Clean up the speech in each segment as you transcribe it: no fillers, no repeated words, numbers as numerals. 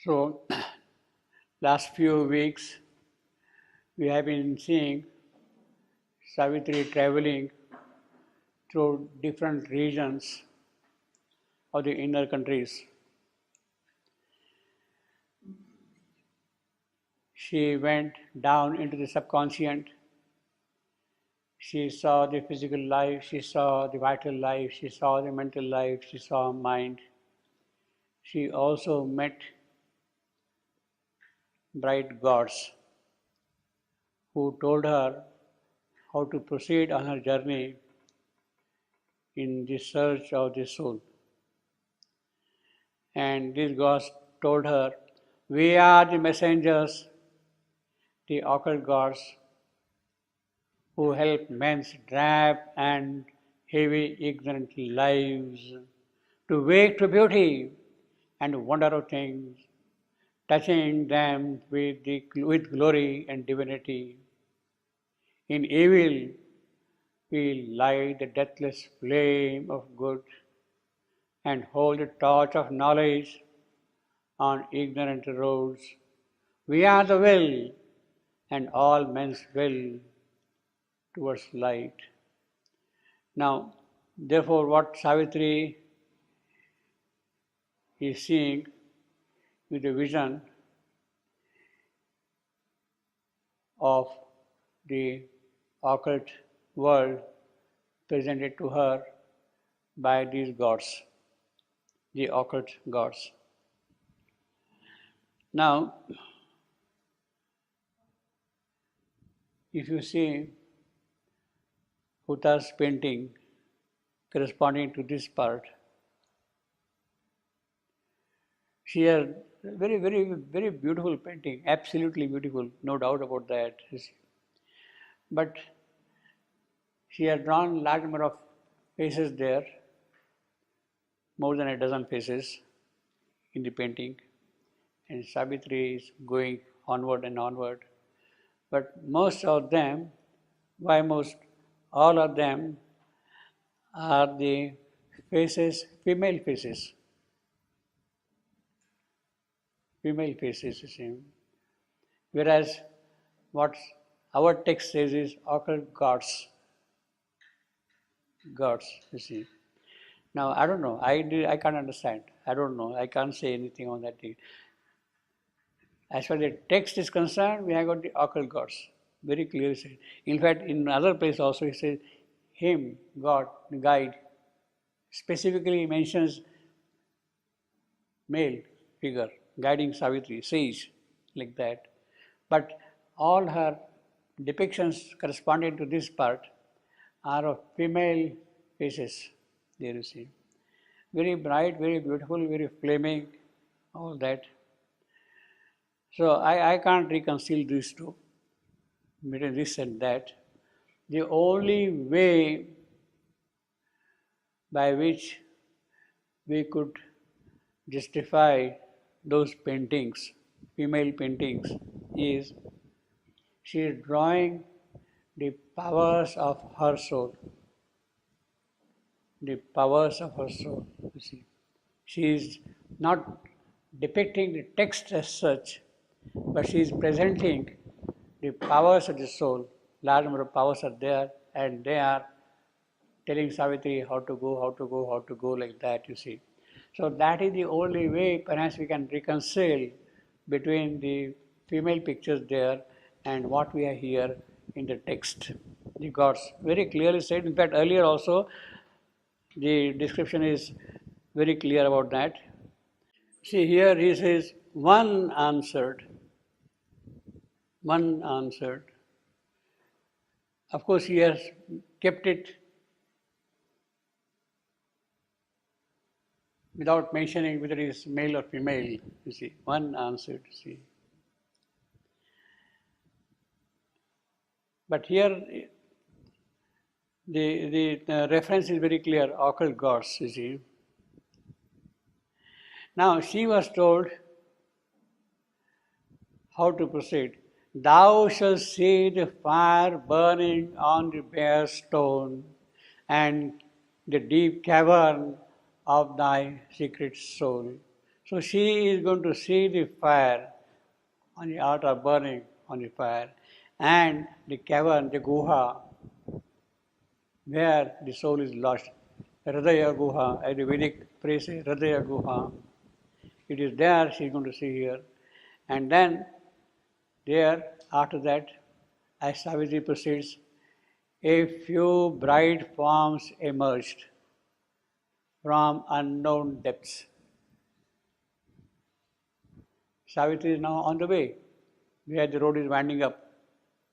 So, last few weeks we have been seeing Savitri traveling through different regions of the inner countries. She went down into the subconscious. She saw the physical life, she saw the vital life, she saw the mental life, she saw mind. She also met bright gods who told her how to proceed on her journey in the search of the soul. And these gods told her, "We are the messengers, the occult gods, who help men's drab and heavy, ignorant lives to wake to beauty and wonder of things, touching them with glory and divinity. In evil, we light the deathless flame of good and hold the torch of knowledge on ignorant roads. We are the will, and all men's will towards light." Now, therefore, what Savitri is seeing with the vision of the occult world presented to her by these gods, the occult gods. Now, if you see Hutta's painting corresponding to this part, she has very, very, very beautiful painting, absolutely beautiful, no doubt about that. But she has drawn large number of faces there, more than a dozen faces in the painting, and Savitri is going onward and onward. But most of them, why most? All of them are the faces, female faces. Female faces, you see. Whereas what our text says is occult gods. Gods, you see. Now, I don't know. I can't understand. I don't know. I can't say anything on that thing. As far as the text is concerned, we have got the occult gods. Very clearly said. In fact, in another place also he says, him, God, the guide, specifically mentions male figure guiding Savitri, sage, like that. But all her depictions corresponding to this part are of female faces, there you see. Very bright, very beautiful, very flaming, all that. So I can't reconcile these two, between this and that. The only way by which we could justify those paintings, female paintings, is she is drawing the powers of her soul. The powers of her soul, you see. She is not depicting the text as such, but she is presenting the powers of the soul. Large number of powers are there, and they are telling Savitri how to go, how to go, how to go, like that, you see. So that is the only way perhaps we can reconcile between the female pictures there and what we have here in the text. The gods very clearly said, in fact earlier also the description is very clear about that. See here he says, one answered. One answered. Of course he has kept it without mentioning whether it is male or female, you see. One answered, see. But here the reference is very clear, occult gods, you see. Now she was told how to proceed. Thou shalt see the fire burning on the bare stone and the deep cavern of thy secret soul. So she is going to see the fire on the altar burning on the fire, and the cavern, the guha, where the soul is lost. Hridaya Guha, as the Vedic phrase is Hridaya Guha. It is there she is going to see here. And then there, after that, as Savitri proceeds, a few bright forms emerged from unknown depths. Savitri is now on the way, where the road is winding up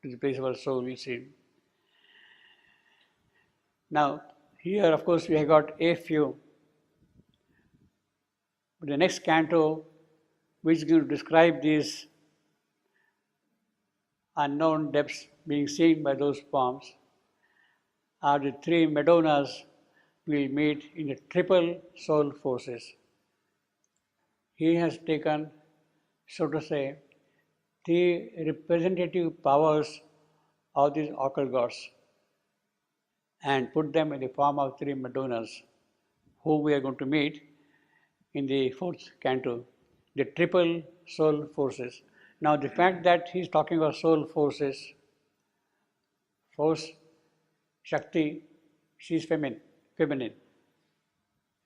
to the place of our soul, we see. Now, here, of course, we have got a few. But the next canto, which is going to describe these unknown depths being seen by those forms, are the three Madonnas will meet in the triple soul forces. He has taken, so to say, the representative powers of these occult gods and put them in the form of three Madonnas, who we are going to meet in the fourth canto, the triple soul forces. Now, the fact that he is talking about soul forces, force, Shakti, she is feminine.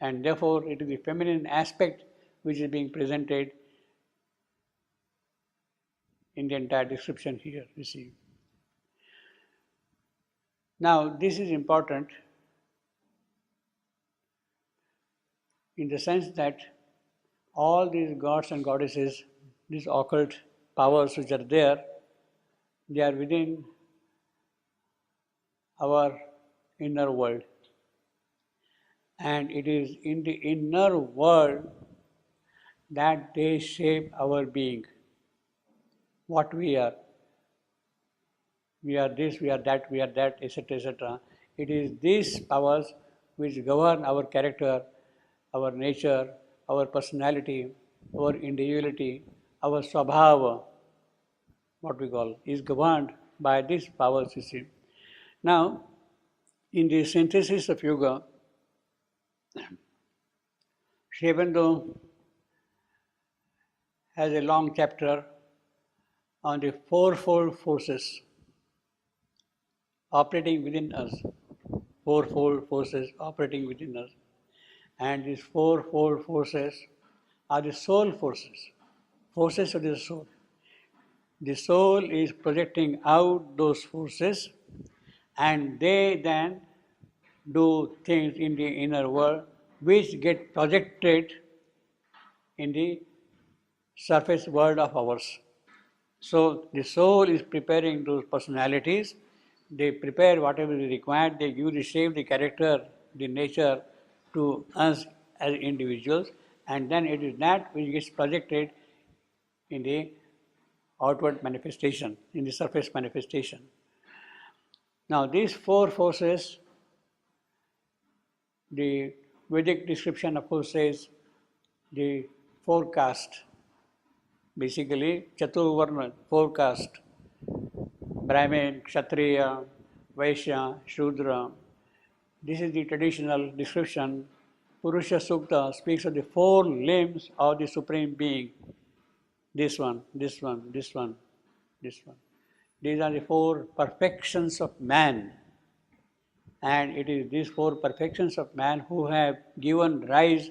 And therefore, it is the feminine aspect which is being presented in the entire description here, you see. Now, this is important in the sense that all these gods and goddesses, these occult powers which are there, they are within our inner world. And it is in the inner world that they shape our being, what we are. We are this, we are that, etc., etc. It is these powers which govern our character, our nature, our personality, our individuality, our swabhava, what we call, is governed by these powers, you see. Now, in the synthesis of yoga, Sri Aurobindo has a long chapter on the fourfold forces operating within us. Fourfold forces operating within us. And these fourfold forces are the soul forces, forces of the soul. The soul is projecting out those forces, and they then do things in the inner world which get projected in the surface world of ours. So the soul is preparing those personalities, they prepare whatever is required, they give the shape, the character, the nature to us as individuals, and then it is that which gets projected in the outward manifestation, in the surface manifestation. Now these four forces, the Vedic description of course says the four castes, basically Chaturvarna, four castes, Brahmin, Kshatriya, Vaishya, Shudra. This is the traditional description. Purusha Sukta speaks of the four limbs of the Supreme Being. This one, this one, this one, this one. These are the four perfections of man. And it is these four perfections of man who have given rise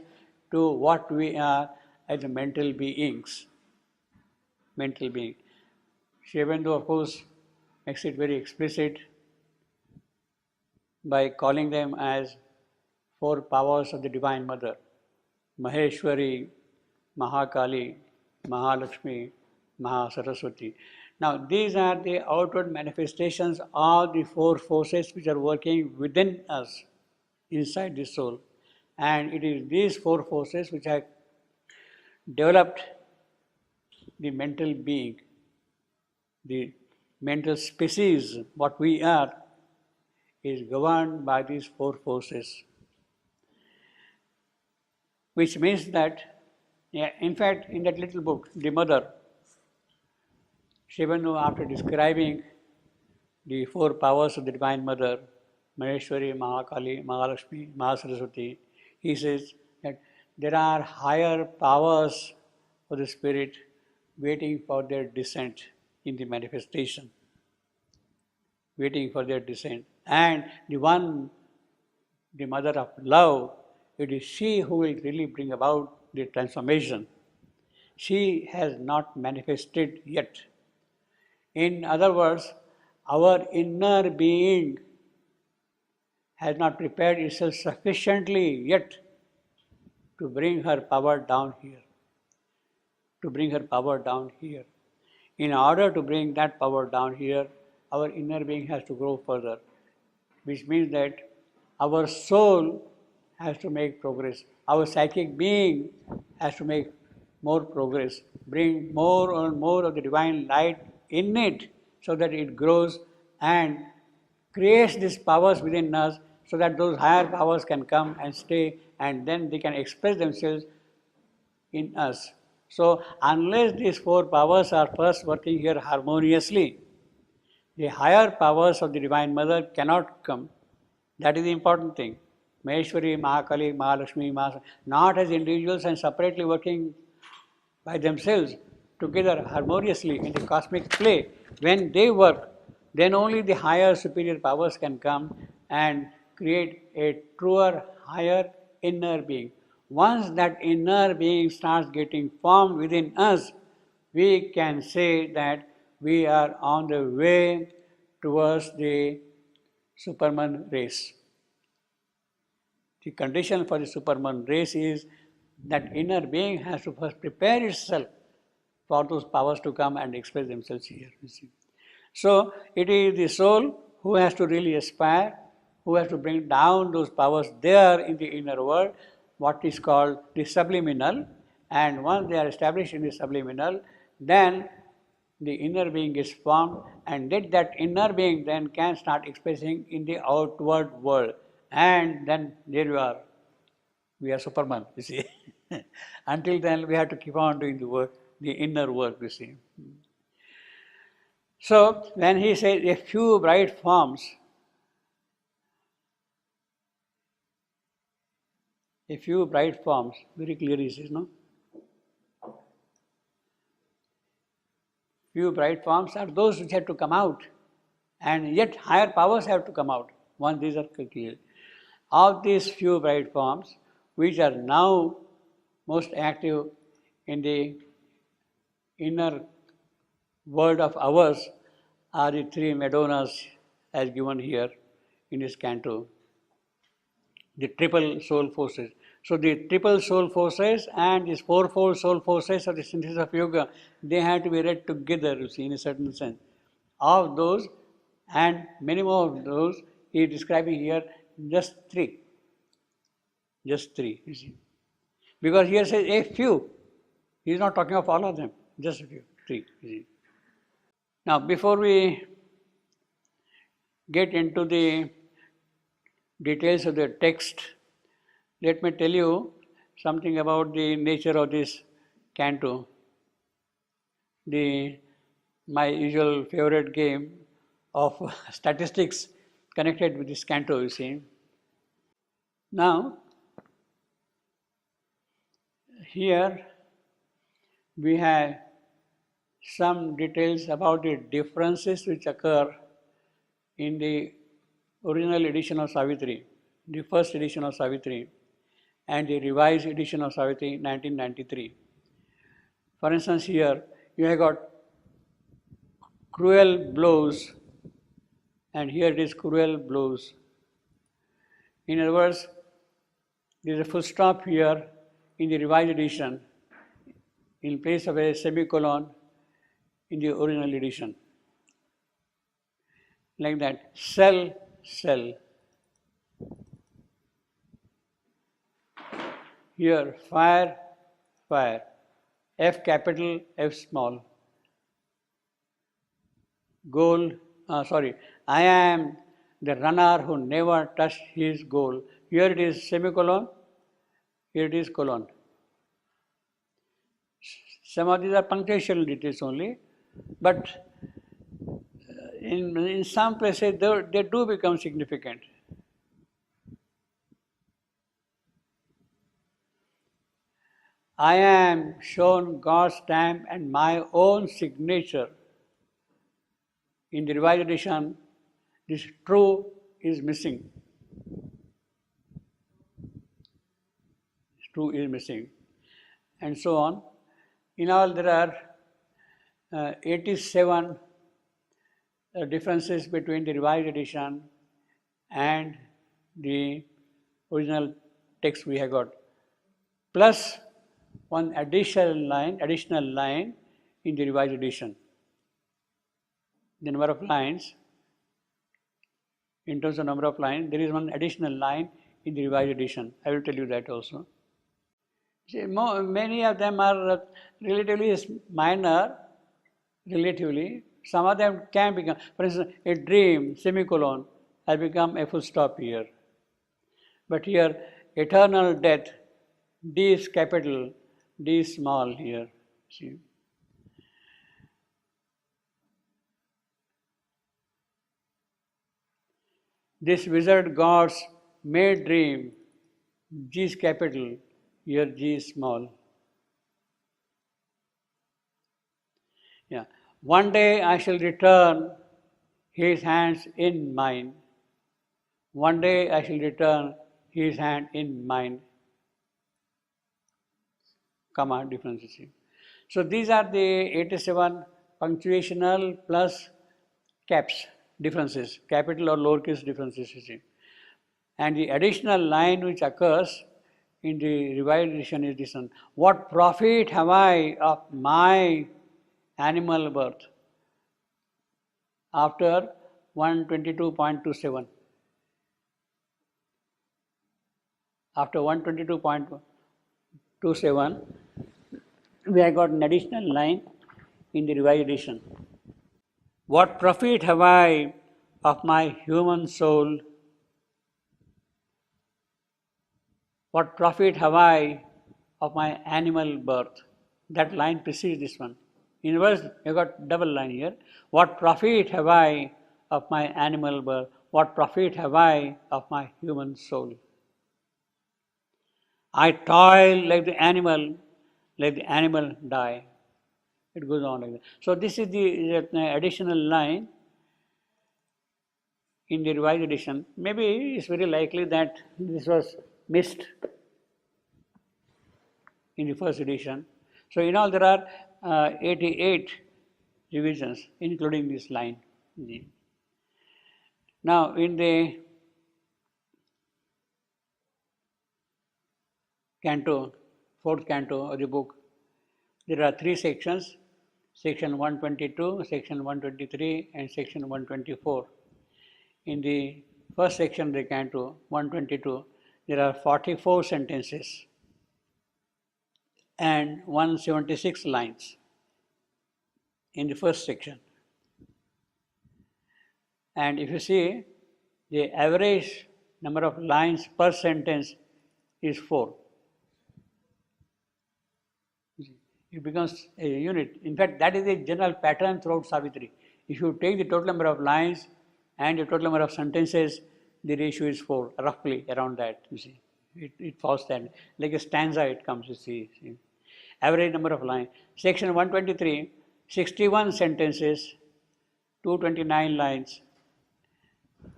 to what we are as mental beings. Mental being. Sri Aurobindo, of course, makes it very explicit by calling them as four powers of the Divine Mother: Maheshwari, Mahakali, Mahalakshmi, Mahasaraswati. Now, these are the outward manifestations of the four forces which are working within us, inside the soul. And it is these four forces which have developed the mental being, the mental species, what we are, is governed by these four forces. Which means that, in fact, in that little book, The Mother, Sri Aurobindo, after describing the four powers of the Divine Mother, Maheshwari, Mahakali, Mahalakshmi, Mahasaraswati, he says that there are higher powers of the spirit waiting for their descent in the manifestation, waiting for their descent. And the one, the mother of love, it is she who will really bring about the transformation. She has not manifested yet. In other words, our inner being has not prepared itself sufficiently yet to bring her power down here. To bring her power down here. In order to bring that power down here, our inner being has to grow further, which means that our soul has to make progress. Our psychic being has to make more progress, bring more and more of the divine light in it so that it grows and creates these powers within us so that those higher powers can come and stay and then they can express themselves in us. So, unless these four powers are first working here harmoniously, the higher powers of the Divine Mother cannot come. That is the important thing. Maheshwari, Mahakali, Mahalakshmi, not as individuals and separately working by themselves, together harmoniously in the cosmic play. When they work, then only the higher superior powers can come and create a truer, higher inner being. Once that inner being starts getting formed within us, we can say that we are on the way towards the Superman race. The condition for the Superman race is that inner being has to first prepare itself for those powers to come and express themselves here. You see. So it is the soul who has to really aspire, who has to bring down those powers there in the inner world, what is called the subliminal. And once they are established in the subliminal, then the inner being is formed, and that inner being then can start expressing in the outward world. And then there you are. We are Superman, you see. Until then, we have to keep on doing the work, the inner work, you see. So, when he says a few bright forms, very clearly he says, no? Few bright forms are those which have to come out, and yet higher powers have to come out once these are clear. Of these few bright forms, which are now most active in the inner world of ours, are the three Madonnas as given here in this canto, the triple soul forces. So the triple soul forces and these fourfold soul forces of the synthesis of yoga, they have to be read together, you see, in a certain sense. Of those and many more of those, he is describing here just three. Just three, you see. Because here says a few. He is not talking of all of them, just a few, three, you see. Now, before we get into the details of the text, let me tell you something about the nature of this canto. My usual favorite game of statistics connected with this canto, you see. Now, here we have some details about the differences which occur in the original edition of Savitri, the first edition of Savitri, and the revised edition of Savitri 1993. For instance, here you have got cruel blows, and here it is cruel blows. In other words, there is a full stop here in the revised edition in place of a semicolon in the original edition. Like that, cell, cell. Here, fire, fire. F capital, F small. Goal, I am the runner who never touched his goal. Here it is semicolon, here it is colon. Some of these are punctuation details only, but in some places they do become significant. I am shown God's stamp and my own signature. In the revised edition, this true is missing. True is missing. And so on. In all, there are 87 differences between the revised edition and the original text we have got, plus one additional line in the revised edition. The number of lines, in terms of number of lines, there is one additional line in the revised edition. I will tell you that also. See, many of them are relatively minor, relatively. Some of them can become, for instance, a dream, semicolon, has become a full stop here. But here, eternal death, D is capital, D is small here. See. This wizard gods may dream, G is capital, here G is small. Yeah. One day I shall return his hands in mine. One day I shall return his hand in mine. Comma differences. So these are the 87 punctuational plus caps differences, capital or lowercase differences. And the additional line which occurs in the revised edition is this one. What profit have I of my animal birth? After 122.27. After 122.27, we have got an additional line in the revised edition. What profit have I of my human soul? What profit have I of my animal birth? That line precedes this one. In verse, you got double line here. What profit have I of my animal birth? What profit have I of my human soul? I toil like the animal die. It goes on like that. So this is the additional line in the revised edition. Maybe it's very likely that this was missed in the first edition. So in all there are 88 revisions, including this line. Now in the canto, fourth canto of the book, there are three sections, section 122, section 123 and section 124. In the first section of the canto, 122, there are 44 sentences and 176 lines in the first section. And if you see, the average number of lines per sentence is 4. It becomes a unit. In fact, that is a general pattern throughout Savitri. If you take the total number of lines and the total number of sentences, the ratio is 4, roughly around that, you see. It falls that, like a stanza it comes, you see. Average number of lines. Section 123, 61 sentences, 229 lines,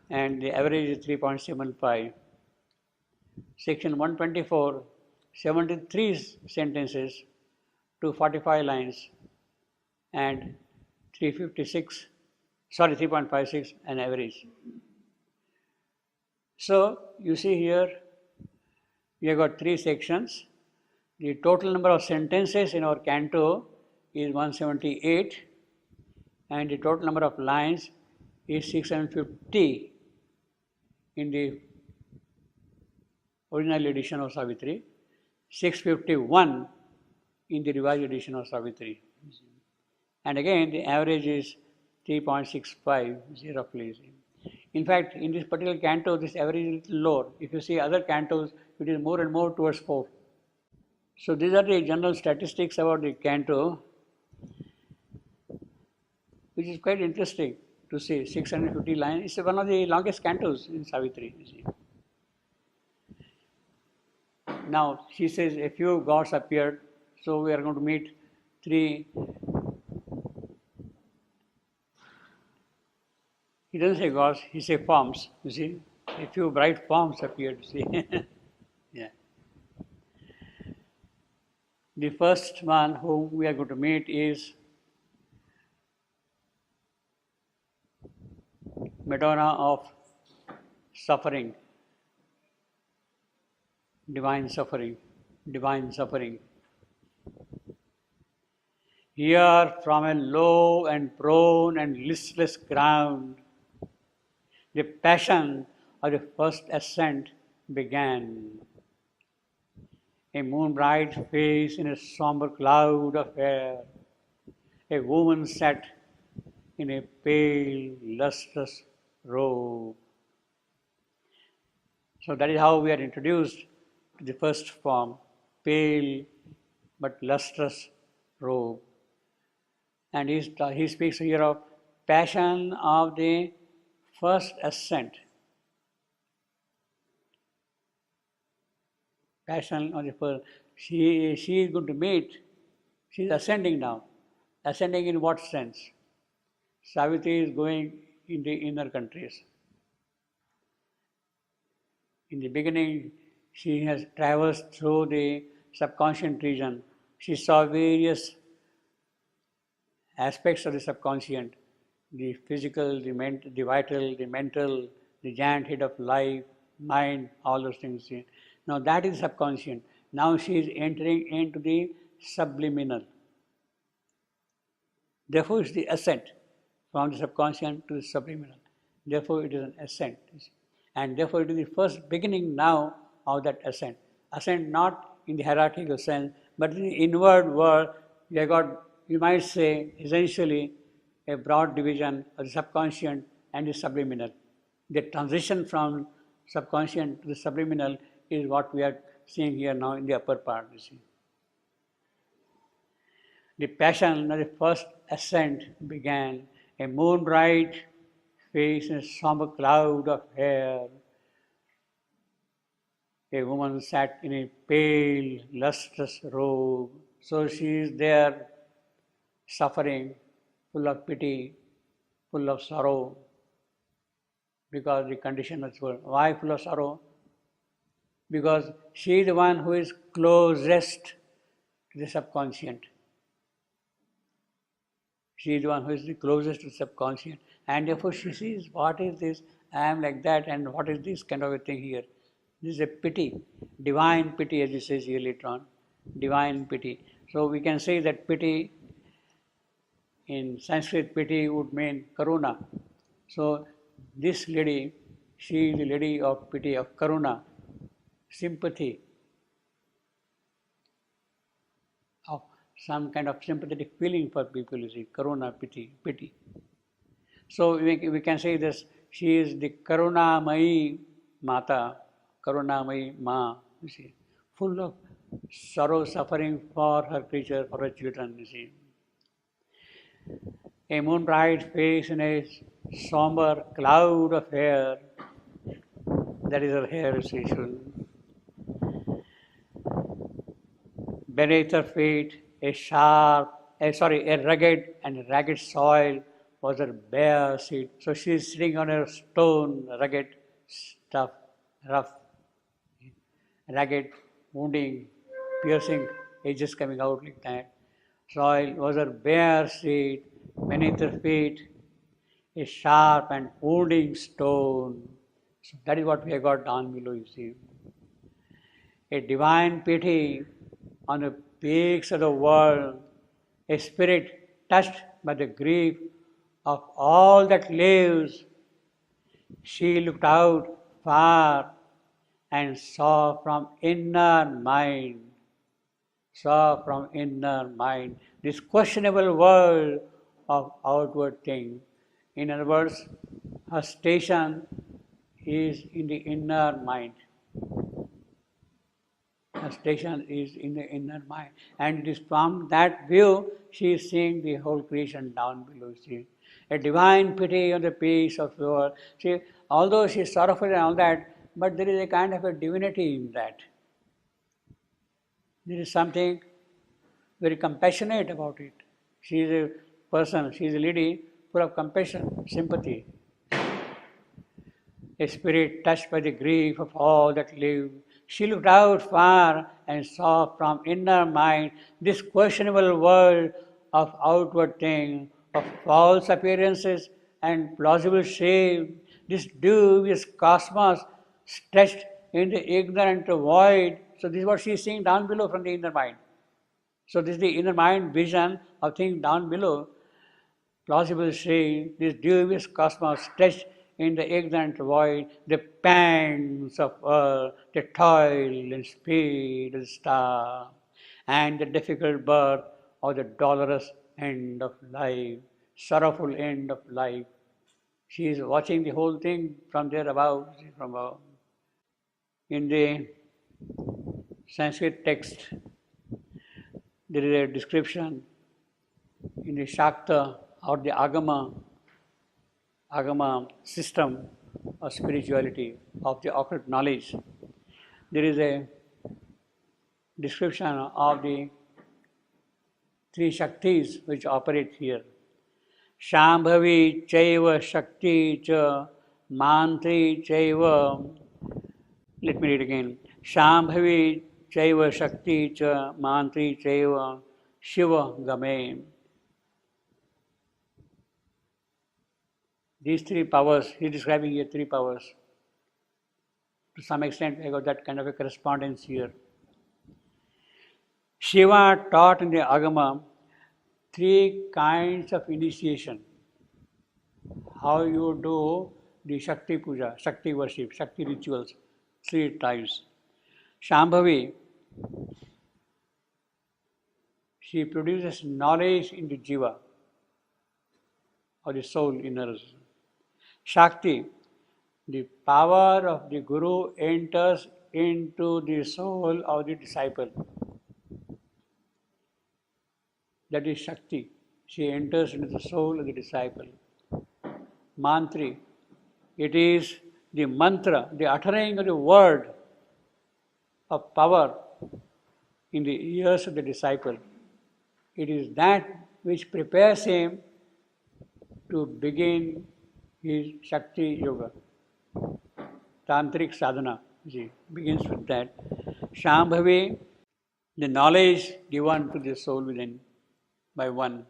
and the average is 3.75. Section 124, 73 sentences, 245 lines, and 3.56 an average. So you see here, we have got 3 sections. The total number of sentences in our canto is 178, and the total number of lines is 650 in the original edition of Savitri, 651 in the revised edition of Savitri. And again, the average is 3.65 roughly. In fact, in this particular canto, this average is a little lower. If you see other cantos, it is more and more towards 4. So these are the general statistics about the canto, which is quite interesting to see. 650 lines. It's one of the longest cantos in Savitri. You see. Now, she says a few gods appeared So we are going to meet three. He doesn't say gods, he says forms, you see. A few bright forms appeared, you see. Yeah. The first one whom we are going to meet is Madonna of suffering, divine suffering, divine suffering. Here from a low and prone and listless ground, the passion of the first ascent began. A moon-bright face in a somber cloud of hair, a woman sat in a pale, lustrous robe. So that is how we are introduced to the first form, pale but lustrous robe. And he speaks here of passion of the first ascent. Passion of the first. She is going to meet, she is ascending now. Ascending in what sense? Savitri is going in the inner countries. In the beginning, she has traversed through the subconscious region. She saw various aspects of the subconscious, the physical, the vital, the mental, the giant head of life, mind, all those things. Now that is subconscious. Now she is entering into the subliminal. Therefore, it's the ascent from the subconscious to the subliminal. Therefore, it is an ascent. And therefore, it is the first beginning now of that ascent. Ascent not in the hierarchical sense, but in the inward world, we have got, you might say, essentially a broad division of the subconscious and the subliminal. The transition from subconscious to the subliminal is what we are seeing here now in the upper part, you see. The passion of the first ascent began, a moon-bright face in a somber cloud of hair. A woman sat in a pale, lustrous robe. So she is there, suffering, full of pity, full of sorrow, because the condition of the world. Why full of sorrow? Because she is the one who is closest to the subconscious. She is the one who is the closest to the subconscious. And therefore she sees, what is this? I am like that, and what is this kind of a thing here? This is a pity, divine pity, as he says here later on. Divine pity. So we can say that pity, in Sanskrit, pity would mean karuna. So this lady, she is the lady of pity, of karuna, sympathy, of some kind of sympathetic feeling for people, you see, karuna, pity. So we can say this, she is the karunamayi mata, karunamayi ma, you see, full of sorrow, suffering for her creature, for her children, you see. A moon-bright face in a somber cloud of hair, that is her hair, you see. Beneath her feet, a rugged and ragged soil was her bare seat. So she is sitting on a stone, rugged stuff, rough, ragged, wounding, piercing, edges coming out like that. Soil was her bare seat. Beneath her feet, a sharp and wounding stone. So that is what we have got down below, you see. A divine pity on the peaks of the world, a spirit touched by the grief of all that lives. She looked out far and saw from inner mind, this questionable world of outward things. In other words, her station is in the inner mind. Her station is in the inner mind. And it is from that view she is seeing the whole creation down below. See, a divine pity on the peace of the world. See, although she is sorrowful and all that, but there is a kind of a divinity in that. There is something very compassionate about it. She is a person, she is a lady full of compassion, sympathy. A spirit touched by the grief of all that live. She looked out far and saw from inner mind this questionable world of outward things, of false appearances and plausible shape, this dubious cosmos stretched in the ignorant void. So this is what she is seeing down below from the inner mind. So this is the inner mind vision of things down below. Plausible shape, this dubious cosmos stretched in the ignorant void, the pangs of earth, the toil and speed of the star, and the difficult birth of the dolorous end of life, sorrowful end of life. She is watching the whole thing from there above, from above. In the Sanskrit text, there is a description in the Shakta or the Agama system of spirituality, of the occult knowledge. There is a description of the three Shaktis which operate here. Shambhavi Chaiva Shakti Cha Mantri Chaiva. Let me read again. Shambhavi Chaiva Shakti Cha Mantri Chaiva Shiva Game. These three powers, he is describing here three powers. To some extent, I got that kind of a correspondence here. Shiva taught in the Agama three kinds of initiation. How you do the Shakti Puja, Shakti worship, Shakti rituals, three types. Shambhavi, she produces knowledge in the Jiva, or the soul inners. Shakti, the power of the Guru enters into the soul of the disciple. That is Shakti. She enters into the soul of the disciple. Mantri, it is the mantra, the uttering of the word of power in the ears of the disciple. It is that which prepares him to begin his Shakti Yoga. Tantric sadhana, begins with that. Shambhavi, the knowledge given to the soul within by one.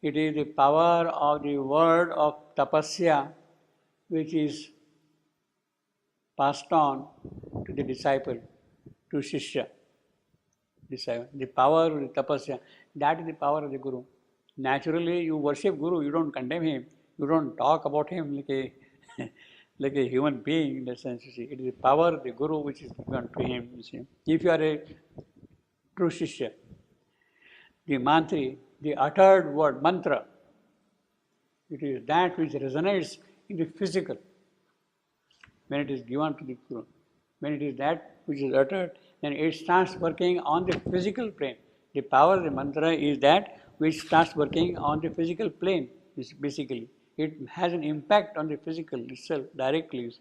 It is the power of the word of tapasya which is passed on to the disciple, to Shishya. The power of the tapasya, that is the power of the Guru. Naturally, you worship Guru, you don't condemn him, you don't talk about him like a like a human being in the sense, you see. It is the power of the Guru which is given to him, you see. If you are a true Shishya, the mantri, the uttered word, mantra, it is that which resonates in the physical when it is given to the Guru. When it is that which is uttered, then it starts working on the physical plane. The power of the mantra is that which starts working on the physical plane, basically. It has an impact on the physical itself directly.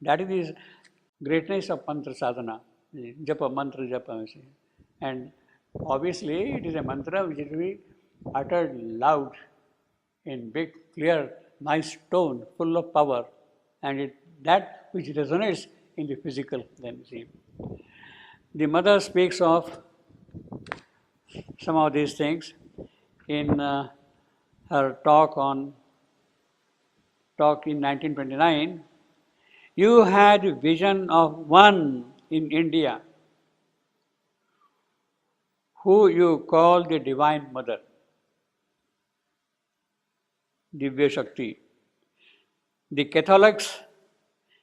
That is the greatness of mantra sadhana, japa, mantra japa. And obviously, it is a mantra which will be uttered loud, in big, clear, nice tone, full of power, and that which resonates in the physical. Then see, the mother speaks of some of these things in her talk in 1929. You had a vision of one in India who you call the Divine Mother, Divya Shakti. The Catholics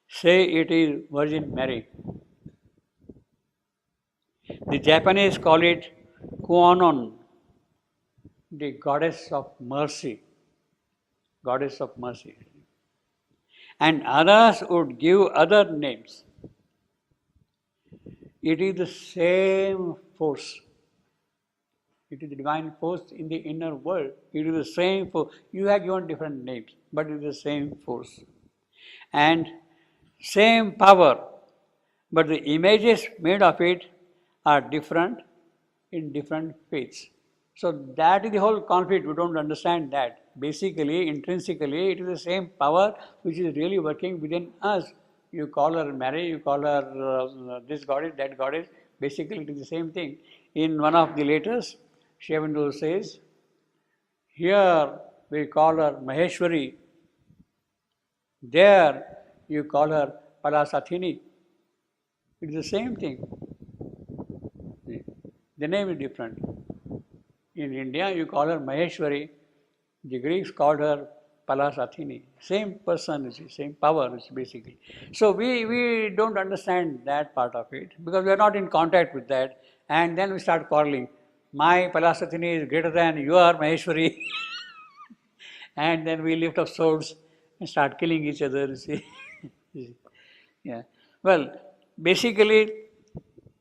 say it is Virgin Mary. The Japanese call it Kwannon, the goddess of mercy. Goddess of mercy. And others would give other names. It is the same force. It is the divine force in the inner world. It is the same force. You have given different names, but it is the same force. And same power, but the images made of it are different in different faiths. So that is the whole conflict. We don't understand that. Basically, intrinsically, it is the same power which is really working within us. You call her Mary, you call her this goddess, that goddess. Basically, it is the same thing. In one of the letters, Sri Aurobindo says, here we call her Maheshwari, there you call her Parasathini. It is the same thing. The name is different. In India, you call her Maheshwari. The Greeks called her Parasathini. Same person, same power, basically. So we don't understand that part of it because we are not in contact with that. And then we start quarreling. My Parasathini is greater than your Maheshwari. And then we lift up swords and start killing each other, you see. Yeah. Well, basically,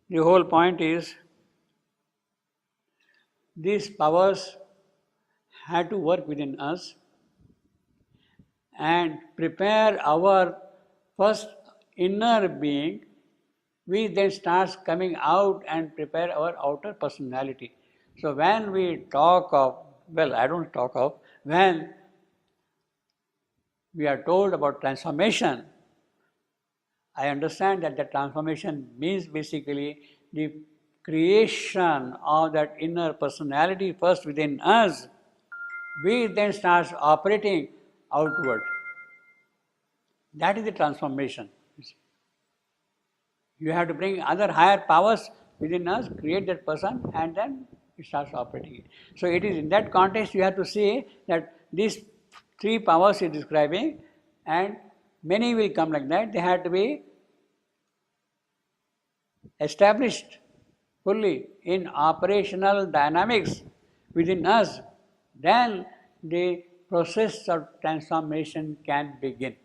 the whole point is these powers had to work within us and prepare our first inner being, which then starts coming out and prepare our outer personality. So when we talk of, well, I don't talk of, when we are told about transformation, I understand that the transformation means basically the creation of that inner personality first within us, which then starts operating outward. That is the transformation. You have to bring other higher powers within us, create that person, and then it starts operating. So it is in that context you have to see that these three powers he is describing, and many will come like that. They have to be established fully in operational dynamics within us. Then the process of transformation can begin.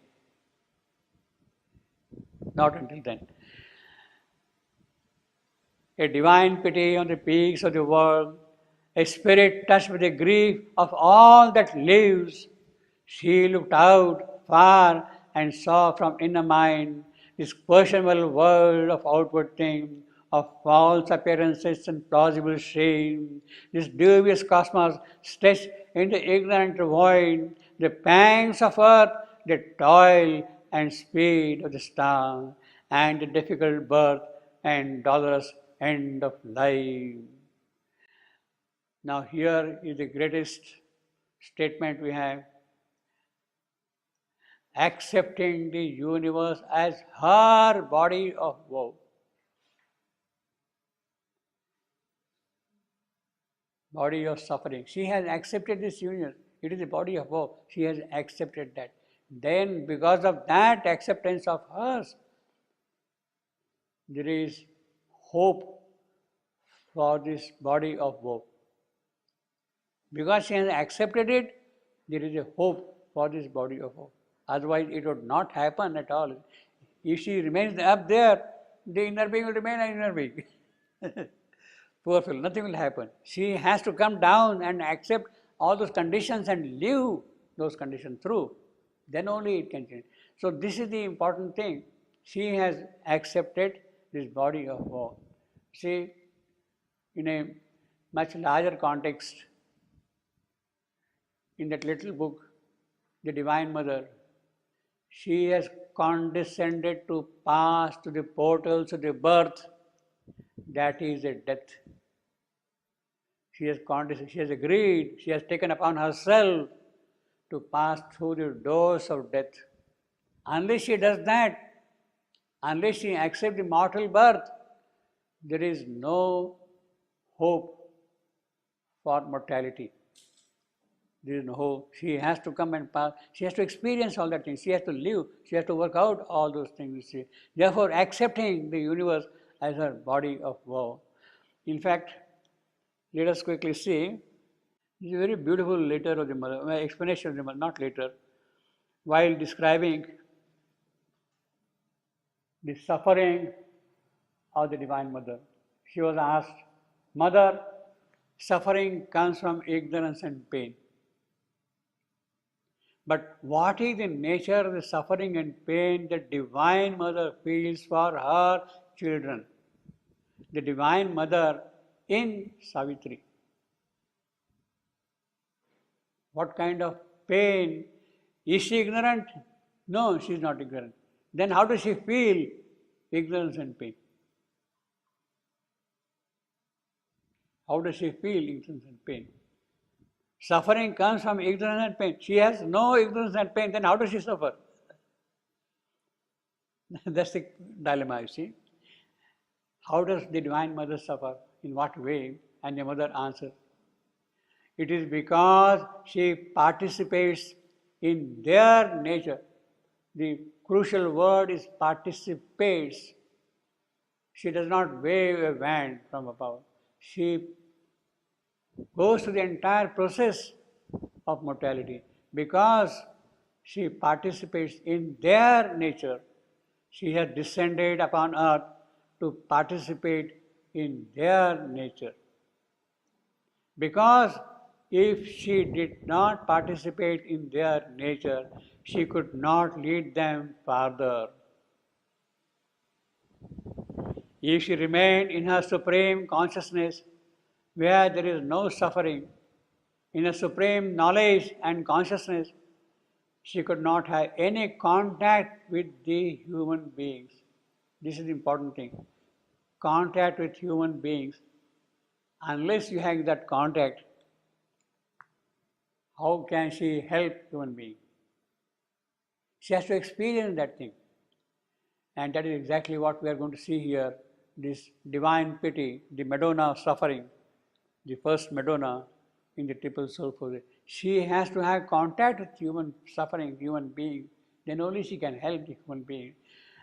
Not until then. A divine pity on the peaks of the world, a spirit touched with the grief of all that lives. She looked out far and saw from inner mind this questionable world of outward things, of false appearances and plausible shame, this dubious cosmos stretched into ignorant void, the pangs of earth, the toil and speed of the star, and the difficult birth and dolorous end of life. Now here is the greatest statement we have. Accepting the universe as her body of woe. Body of suffering. She has accepted this universe. It is a body of woe. She has accepted that. Then because of that acceptance of hers, there is hope for this body of woe. Because she has accepted it, there is a hope for this body of woe. Otherwise, it would not happen at all. If she remains up there, the inner being will remain an inner being. Poor fellow, nothing will happen. She has to come down and accept all those conditions and live those conditions through. Then only it can change. So this is the important thing. She has accepted this body of woe. See, in a much larger context, in that little book, The Divine Mother, she has condescended to pass to the portals of the birth, that is a death. She has agreed, she has taken upon herself to pass through the doors of death. Unless she does that, unless she accepts the mortal birth, there is no hope for mortality. There is no hope. She has to come and pass. She has to experience all that things. She has to live. She has to work out all those things. Therefore, accepting the universe as her body of woe. In fact, let us quickly see. This is a very beautiful letter of the mother, explanation of the mother, not later, while describing the suffering of the Divine Mother. She was asked, Mother, suffering comes from ignorance and pain. But what is the nature of the suffering and pain that Divine Mother feels for her children? The Divine Mother in Savitri. What kind of pain? Is she ignorant? No, she is not ignorant. Then how does she feel ignorance and pain? How does she feel ignorance and pain? Suffering comes from ignorance and pain. She has no ignorance and pain, then how does she suffer? That's the dilemma, you see. How does the Divine Mother suffer? In what way? And the Mother answers, it is because she participates in their nature. The crucial word is participates. She does not wave a wand from above. She goes through the entire process of mortality because she participates in their nature. She has descended upon earth to participate in their nature. Because if she did not participate in their nature, she could not lead them farther. If she remained in her supreme consciousness, where there is no suffering, in a supreme knowledge and consciousness, she could not have any contact with the human beings. This is the important thing. Contact with human beings. Unless you have that contact, how can she help human beings? She has to experience that thing. And that is exactly what we are going to see here. This divine pity, the Madonna of suffering, the first Madonna in the Triple Soul Process. She has to have contact with human suffering, human being. Then only she can help the human being.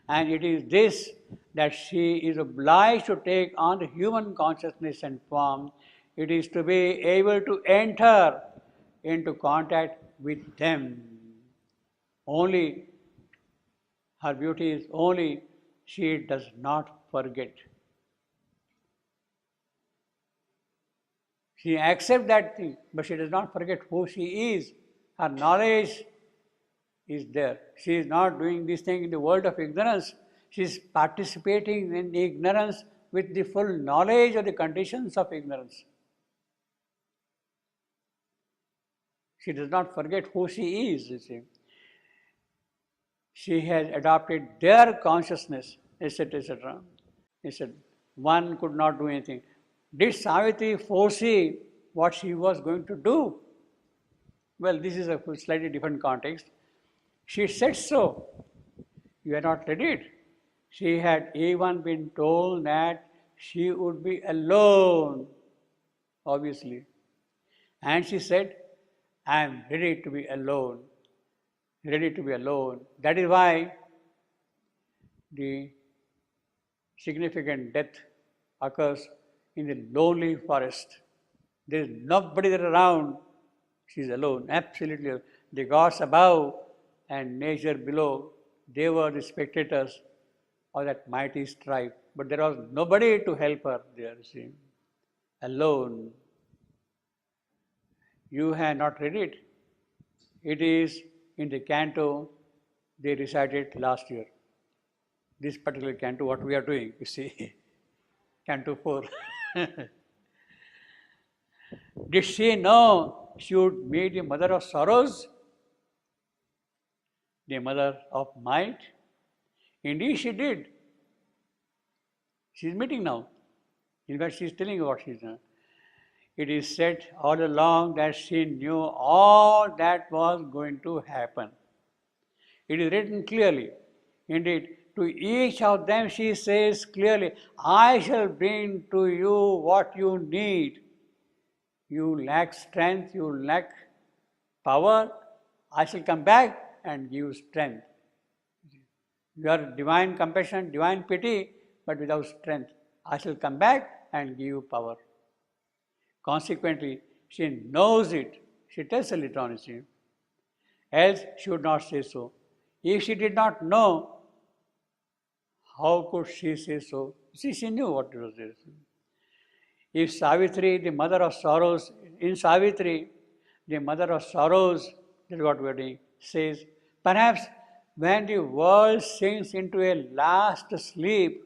And it is this that she is obliged to take on the human consciousness and form. It is to be able to enter into contact with them. Only her beauty is only she does not forget. She accepts that thing, but she does not forget who she is. Her knowledge is there. She is not doing this thing in the world of ignorance. She is participating in the ignorance with the full knowledge of the conditions of ignorance. She does not forget who she is, you see. She has adopted their consciousness, etc., etc. He said, one could not do anything. Did Savitri foresee what she was going to do? Well, this is a slightly different context. She said so. You are not ready it. She had even been told that she would be alone, obviously. And she said, I am ready to be alone. Ready to be alone. That is why the significant death occurs in the lonely forest. There is nobody there around. She is alone, absolutely alone. The gods above and nature below, they were the spectators of that mighty strife. But there was nobody to help her there, see. Alone. You have not read it. It is in the canto they recited last year. This particular canto, what we are doing, you see. Canto 4. Did she know she would meet the mother of sorrows? The mother of might? Indeed, she did. She is meeting now. In fact, she is telling you what she is doing. It is said all along that she knew all that was going to happen. It is written clearly. Indeed, to each of them she says clearly, I shall bring to you what you need. You lack strength, you lack power, I shall come back and give strength. You are divine compassion, divine pity, but without strength. I shall come back and give you power. Consequently, she knows it. She tells her later on, you see. Else she would not say so. If she did not know, how could she say so? See, she knew what it was there. If Savitri, the mother of sorrows, in Savitri, the mother of sorrows, that is what we are doing, says, perhaps when the world sinks into a last sleep,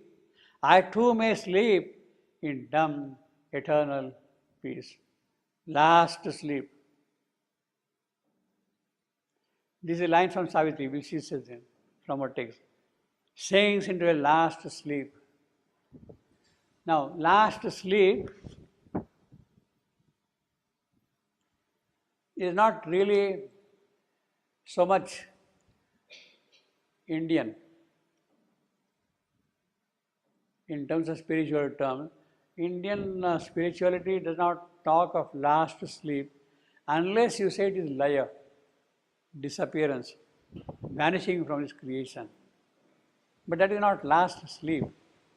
I too may sleep in dumb eternal peace. Last sleep. This is a line from Savitri, which she says in, from her text. Sinks into a last sleep. Now, last sleep is not really so much Indian in terms of spiritual terms. Indian spirituality does not talk of last sleep unless you say it is laya, disappearance, vanishing from its creation. But that is not last sleep,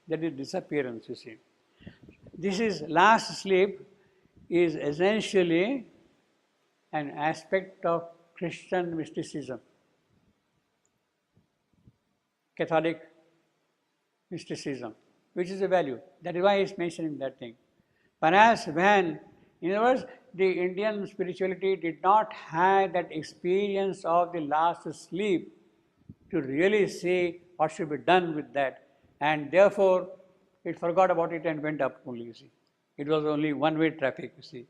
that is disappearance, you see. This is last sleep is essentially an aspect of Christian mysticism, Catholic mysticism, which is a value. That is why he is mentioning that thing. Perhaps when, in other words, the Indian spirituality did not have that experience of the last sleep to really see what should be done with that, and therefore it forgot about it and went up only, you see. It was only one-way traffic, you see.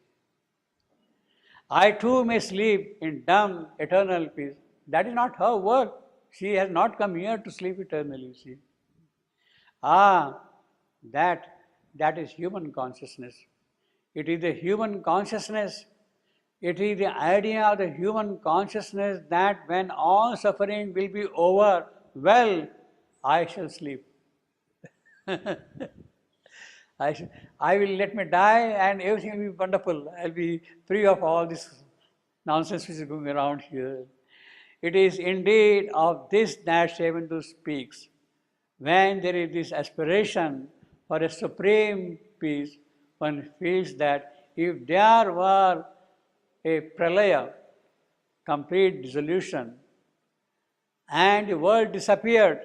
I too may sleep in dumb, eternal peace. That is not her work. She has not come here to sleep eternally, you see. That is human consciousness. It is the human consciousness, it is the idea of the human consciousness that when all suffering will be over, well, I shall sleep. I will let me die and everything will be wonderful. I'll be free of all this nonsense which is going around here. It is indeed of this that Sri speaks. When there is this aspiration for a supreme peace, one feels that if there were a pralaya, complete dissolution, and the world disappeared,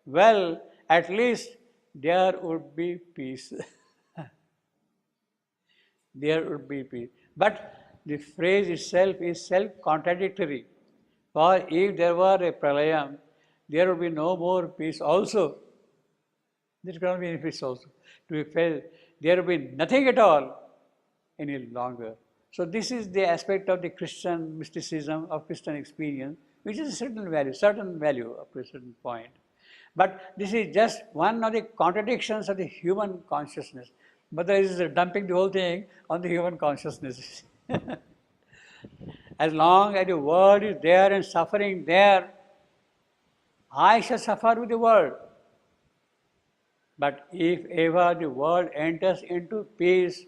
well, at least there would be peace. There would be peace. But the phrase itself is self-contradictory. For if there were a pralayam, there would be no more peace also. There cannot be any peace also. To be felt, there would be nothing at all any longer. So this is the aspect of the Christian mysticism, of Christian experience, which is a certain value up to a certain point. But this is just one of the contradictions of the human consciousness. Mother is dumping the whole thing on the human consciousness. As long as the world is there and suffering there, I shall suffer with the world. But if ever the world enters into peace,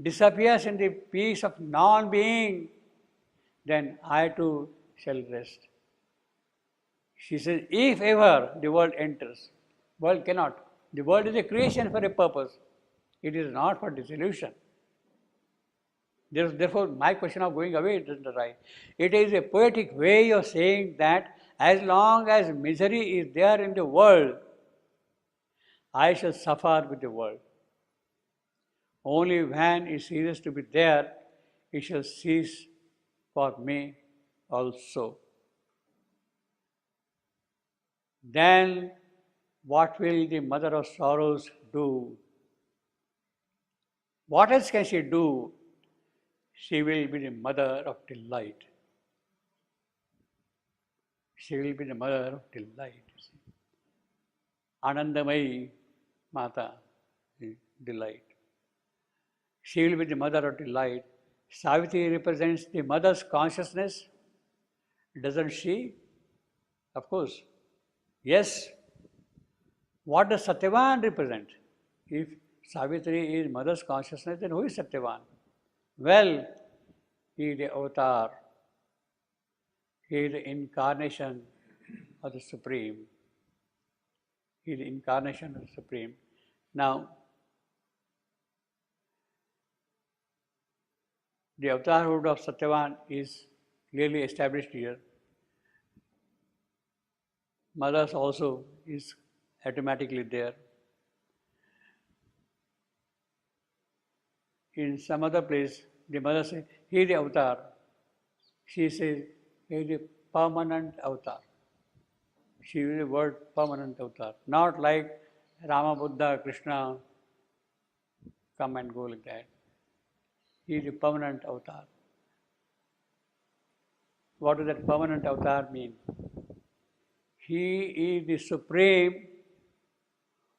disappears in the peace of non-being, then I too shall rest. She says, if ever the world enters, world cannot. The world is a creation for a purpose. It is not for dissolution. Therefore, my question of going away doesn't arise. It is a poetic way of saying that as long as misery is there in the world, I shall suffer with the world. Only when it ceases to be there, it shall cease for me also. Then what will the mother of sorrows do? What else can she do? She will be the mother of delight. She will be the mother of delight. Anandamayi Mata, delight. She will be the mother of delight. Savitri represents the mother's consciousness, doesn't she? Of course. Yes. What does Satyavan represent? If Savitri is mother's consciousness, then who is Satyavan? Well, he is the avatar. He is the incarnation of the Supreme. He is the incarnation of the Supreme. Now, the avatarhood of Satyavan is clearly established here. Mother's also is automatically there. In some other place, the mother says, he is the avatar. She says, he is the permanent avatar. She uses the word permanent avatar. Not like Rama, Buddha, Krishna, come and go like that. He is a permanent avatar. What does that permanent avatar mean? He is the Supreme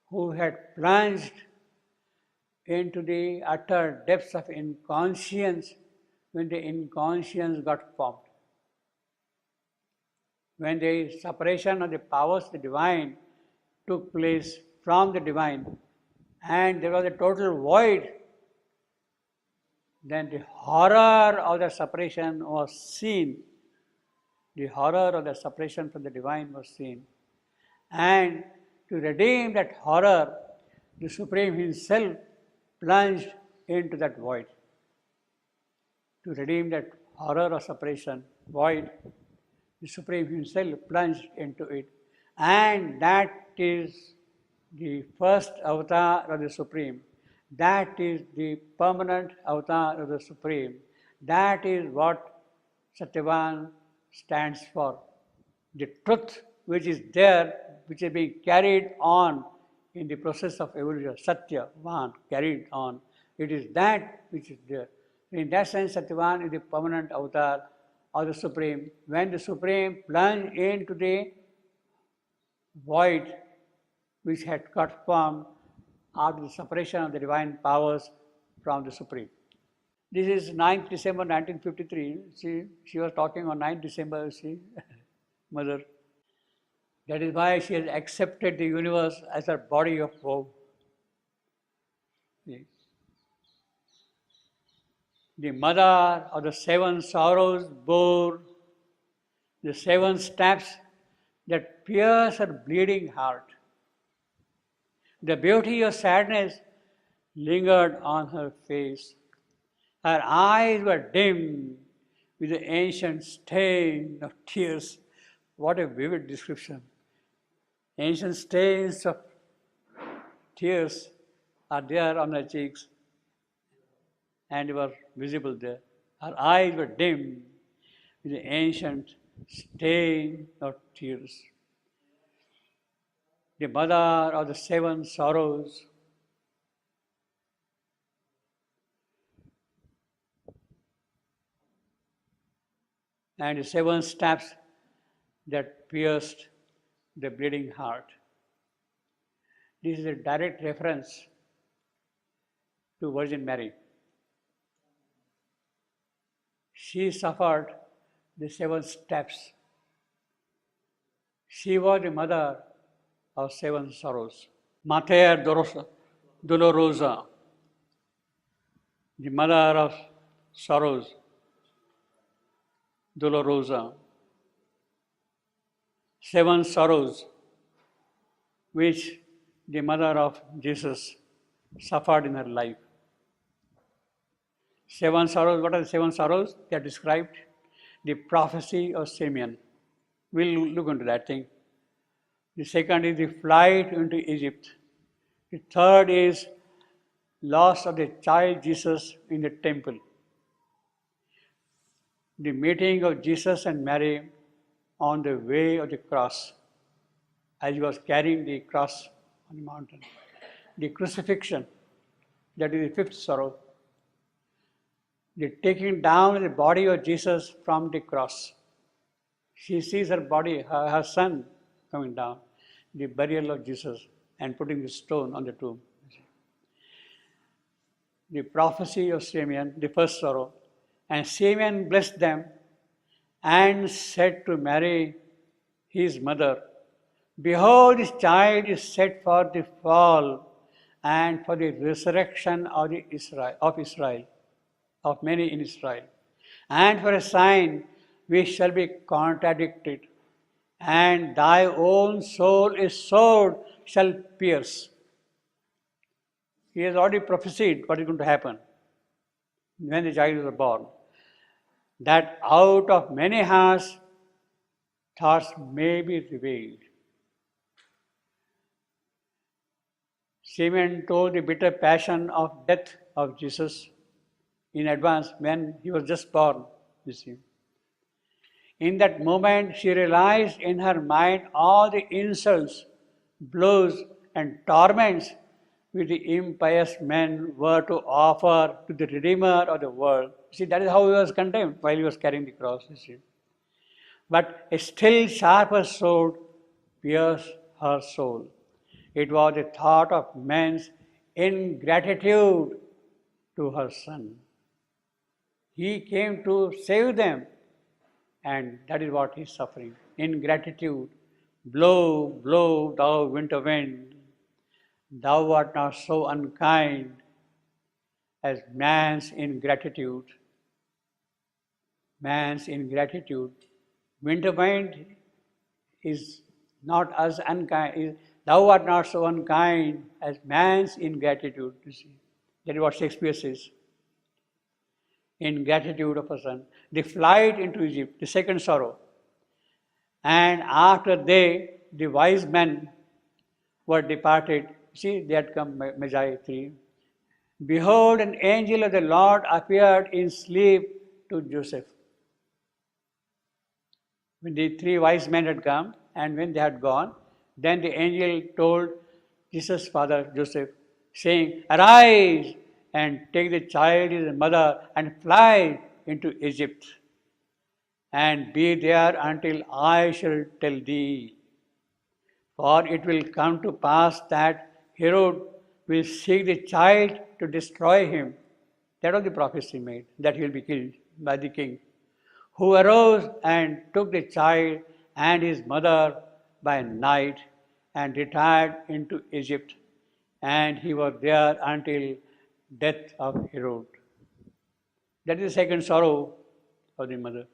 who had plunged into the utter depths of inconscience when the inconscience got formed. When the separation of the powers of the divine took place from the divine and there was a total void, then the horror of the separation was seen. The horror of the separation from the divine was seen. And to redeem that horror, the Supreme Himself plunged into that void. To redeem that horror of separation, void, the Supreme Himself plunged into it. And that is the first avatar of the Supreme. That is the permanent avatar of the Supreme. That is what Satyavan stands for. The truth which is there, which is being carried on in the process of evolution, Satyavan, carried on. It is that which is there. In that sense, Satyavan is the permanent avatar of the Supreme. When the Supreme plunged into the void which had got formed after the separation of the divine powers from the Supreme. This is 9th December 1953. She was talking on 9th December, Mother. That is why she has accepted the universe as her body of woe. The mother of the seven sorrows bore the seven stabs that pierce her bleeding heart. The beauty of sadness lingered on her face. Her eyes were dim with the ancient stain of tears. What a vivid description. Ancient stains of tears are there on her cheeks and were visible there. Her eyes were dim with the ancient stain of tears. The mother of the seven sorrows, and the seven stabs that pierced the bleeding heart. This is a direct reference to Virgin Mary. She suffered the seven stabs. She was the mother of seven sorrows. Mater Dolorosa, the mother of sorrows, Dolorosa. Seven sorrows which the mother of Jesus suffered in her life. Seven sorrows, what are the seven sorrows? They are described. The prophecy of Simeon. We'll look into that thing. The second is the flight into Egypt. The third is loss of the child Jesus in the temple. The meeting of Jesus and Mary on the way of the cross, as he was carrying the cross on the mountain. The crucifixion, that is the fifth sorrow. The taking down the body of Jesus from the cross. She sees her body, her son coming down. The burial of Jesus and putting the stone on the tomb. The prophecy of Simeon, the first sorrow. And Simeon blessed them and said to Mary, his mother, behold, this child is set for the fall and for the resurrection of Israel, of many in Israel. And for a sign which shall be contradicted, and thy own soul a sword shall pierce. He has already prophesied what is going to happen when the child was born. That out of many hearts, thoughts may be revealed. Simeon told the bitter passion of death of Jesus in advance when he was just born, you see. In that moment, she realized in her mind all the insults, blows, and torments which the impious men were to offer to the Redeemer of the world. See, that is how he was condemned while he was carrying the cross, you see. But a still sharper sword pierced her soul. It was the thought of men's ingratitude to her Son. He came to save them, and that is what he is suffering. Ingratitude. Blow, blow, thou winter wind. Thou art not so unkind as man's ingratitude. Man's ingratitude. Winter wind is not as unkind. Thou art not so unkind as man's ingratitude. You see, that is what Shakespeare says. Ingratitude of a son. The flight into Egypt, the second sorrow. And after the wise men were departed, see, they had come, Magi 3. Behold, an angel of the Lord appeared in sleep to Joseph. When the three wise men had come and when they had gone, then the angel told Jesus' father, Joseph, saying, Arise and take the child, his mother, and fly into Egypt, and be there until I shall tell thee. For it will come to pass that Herod will seek the child to destroy him. That was the prophecy made, that he will be killed by the king, who arose and took the child and his mother by night and retired into Egypt. And he was there until death of Herod. That is the second sorrow of the mother.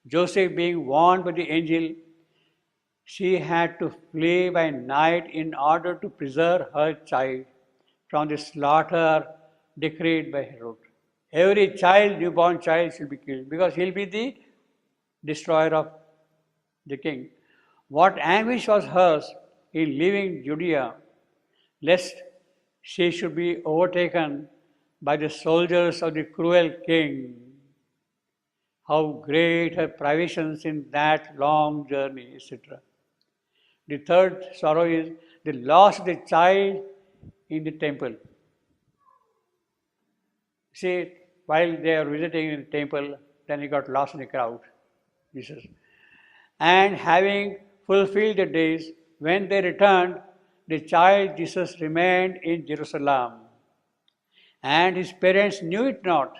Joseph, being warned by the angel, she had to flee by night in order to preserve her child from the slaughter decreed by Herod. Every child, newborn child, should be killed because he'll be the destroyer of the king. What anguish was hers in leaving Judea, lest she should be overtaken by the soldiers of the cruel king. How great her privations in that long journey, etc. The third sorrow is the loss of the child in the temple. See, while they are visiting in the temple, then he got lost in the crowd, Jesus. And having fulfilled the days, when they returned, the child Jesus remained in Jerusalem. And his parents knew it not.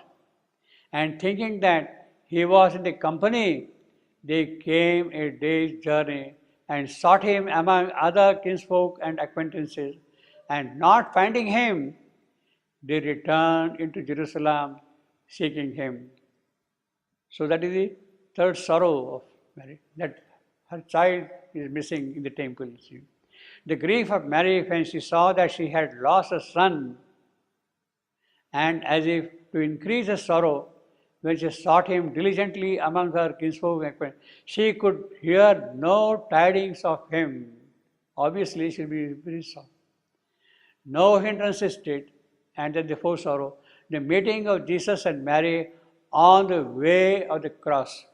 And thinking that he was in the company, they came a day's journey and sought him among other kinsfolk and acquaintances. And not finding him, they returned into Jerusalem seeking him. So that is the third sorrow of Mary, that her child is missing in the temple. See. The grief of Mary when she saw that she had lost a son, and as if to increase her sorrow, when she sought him diligently among her kinsfolk, she could hear no tidings of him. Obviously, she will be very sorry. No hindrance stayed, and then the fourth sorrow, the meeting of Jesus and Mary on the way of the cross.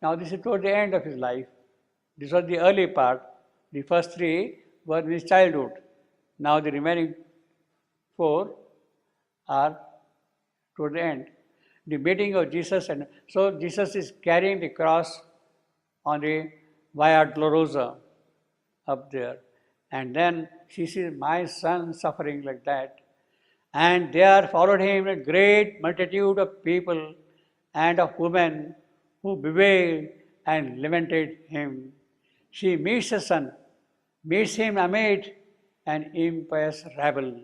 Now, this is toward the end of his life. This was the early part. The first three were in his childhood. Now, the remaining four are toward the end. The meeting of Jesus, and so Jesus is carrying the cross on the Via Dolorosa up there. And then she sees my son suffering like that. And there followed him a great multitude of people and of women who bewailed and lamented him. She meets her son, meets him amid an impious rabble,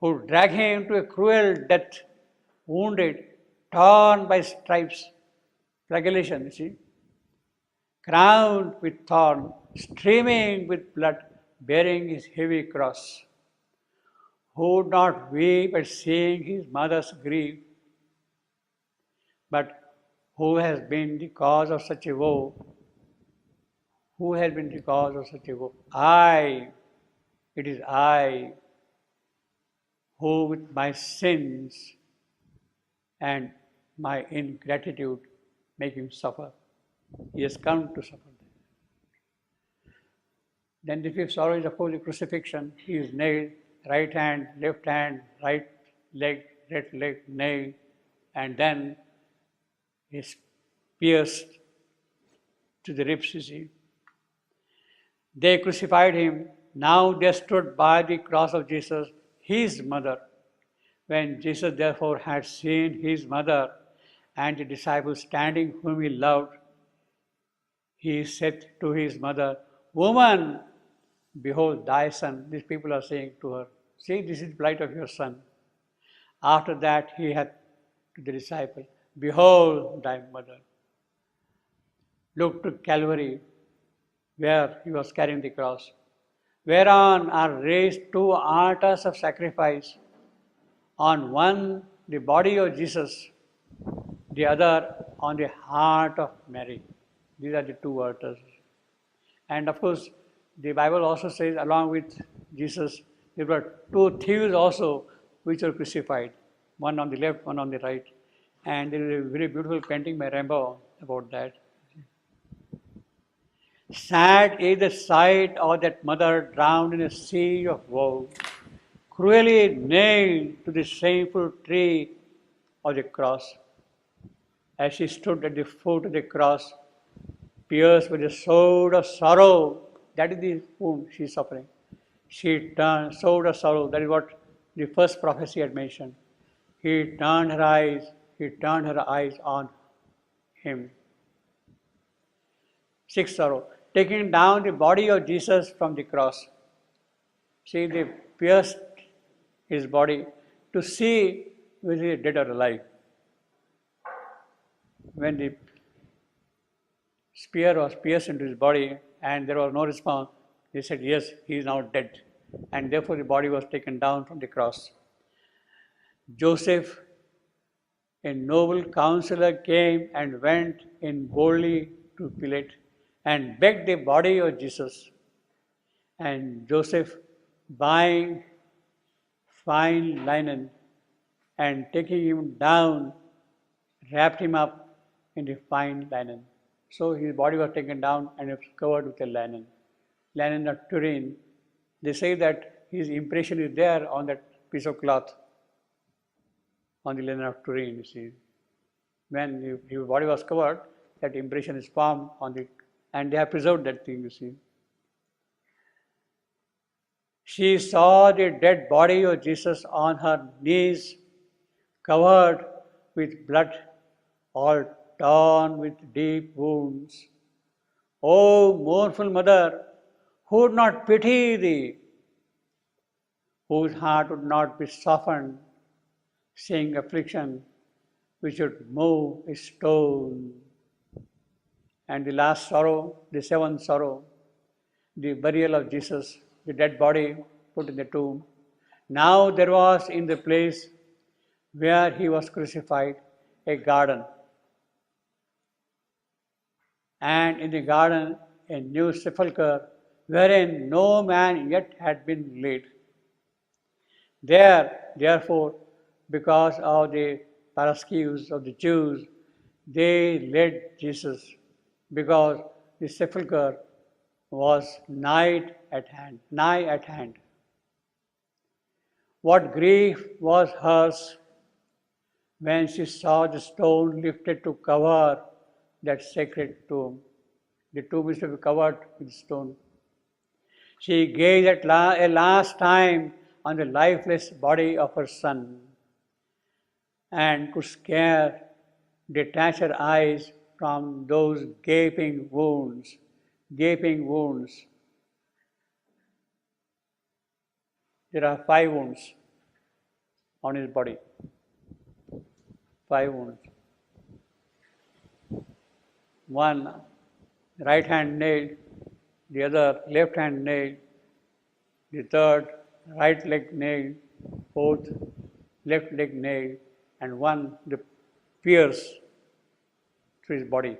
who drag him to a cruel death, wounded, torn by stripes, flagellation, you see, crowned with thorn, streaming with blood, bearing his heavy cross. Who would not weep at seeing his mother's grief, but who has been the cause of such a woe? Who has been the cause of such a woe? It is I, who with my sins and my ingratitude make him suffer. He has come to suffer. Then the fifth sorrow is, of course, the crucifixion. He is nailed right hand, right leg, nail, and then is pierced to the ribs, you see. They crucified him. Now they stood by the cross of Jesus, his mother. When Jesus therefore had seen his mother and the disciples standing whom he loved, he said to his mother, Woman, behold thy son. These people are saying to her, See, this is the plight of your son. After that he had to the disciple, Behold thy mother. Look to Calvary, where he was carrying the cross, whereon are raised two altars of sacrifice. On one, the body of Jesus, the other on the heart of Mary. These are the two altars. And of course, the Bible also says, along with Jesus, there were two thieves also which were crucified, one on the left, one on the right. And there is a very beautiful painting by Rimbaud about that. Sad is the sight of that mother drowned in a sea of woe, cruelly nailed to the shameful tree of the cross. As she stood at the foot of the cross, pierced with the sword of sorrow, that is the wound she is suffering. She turned, sword of sorrow, that is what the first prophecy had mentioned. He turned her eyes on him. Sixth sorrow, taking down the body of Jesus from the cross. See, they pierced his body to see whether he is dead or alive. When the spear was pierced into his body and there was no response, they said, Yes, he is now dead. And therefore the body was taken down from the cross. Joseph, a noble counselor, came and went in boldly to Pilate and begged the body of Jesus. And Joseph, buying fine linen and taking him down, wrapped him up in the fine linen. So his body was taken down and it was covered with a linen. Linen of Turin. They say that his impression is there on that piece of cloth, on the linen of Turin, you see. When his body was covered, that impression is formed on the, and they have preserved that thing, you see. She saw the dead body of Jesus on her knees, covered with blood, all torn with deep wounds. O mournful mother, who would not pity thee, whose heart would not be softened, seeing affliction which would move a stone. And the last sorrow, the seventh sorrow, the burial of Jesus, the dead body put in the tomb. Now there was in the place where he was crucified a garden. And in the garden a new sepulchre wherein no man yet had been laid. There, therefore, because of the paraskeus of the Jews, they laid Jesus, because the sepulchre was nigh at hand. What grief was hers when she saw the stone lifted to cover that sacred tomb. The tomb is to be covered with stone. She gazed a last time on the lifeless body of her son and could scarce detach her eyes from those gaping wounds. There are 5 wounds on his body. 5 wounds. One right hand nailed, the other left hand nailed, the third right leg nailed, fourth left leg nailed, and one the pierce through his body.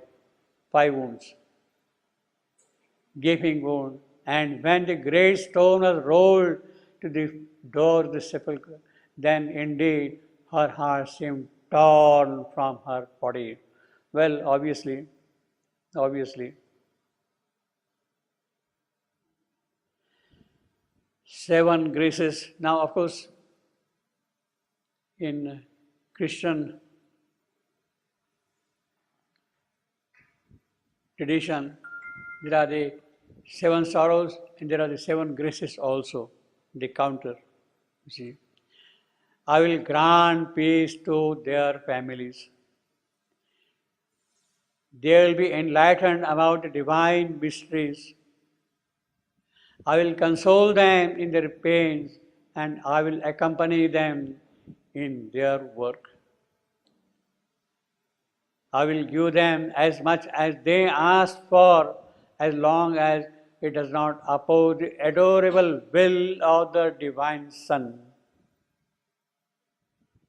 5 wounds. Gaping wound. And when the great stone was rolled to the door of the sepulchre, then indeed her heart seemed torn from her body. Well, obviously, 7 graces. Now, of course, in Christian tradition, there are the 7 sorrows and there are the 7 graces also, the counter. You see, I will grant peace to their families. They will be enlightened about the divine mysteries. I will console them in their pains and I will accompany them in their work. I will give them as much as they ask for, as long as it does not oppose the adorable will of the Divine Son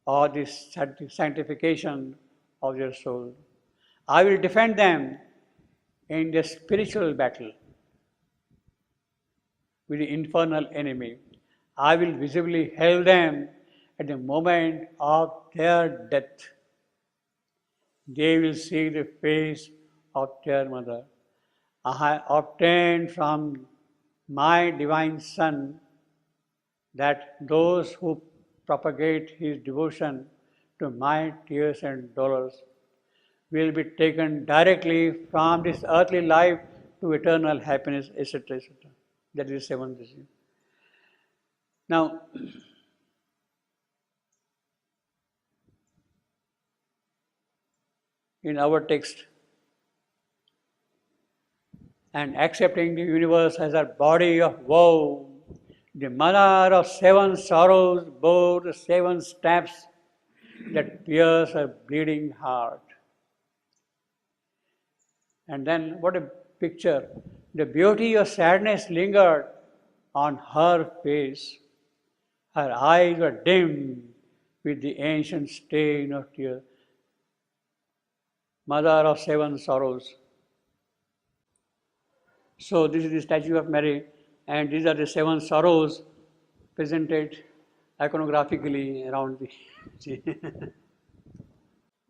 or the sanctification of their soul. I will defend them in the spiritual battle with the infernal enemy. I will visibly help them at the moment of their death. They will see the face of their mother. I have obtained from my divine Son that those who propagate his devotion to my tears and dolors will be taken directly from this earthly life to eternal happiness, etc., etc. That is the 7th vision. Now, in our text, and accepting the universe as a body of woe, the mother of 7 sorrows bore the 7 stabs that pierce her bleeding heart. And then, what a picture! The beauty of sadness lingered on her face. Her eyes were dim with the ancient stain of tears. Mother of 7 sorrows. So this is the statue of Mary, and these are the 7 sorrows presented iconographically around the.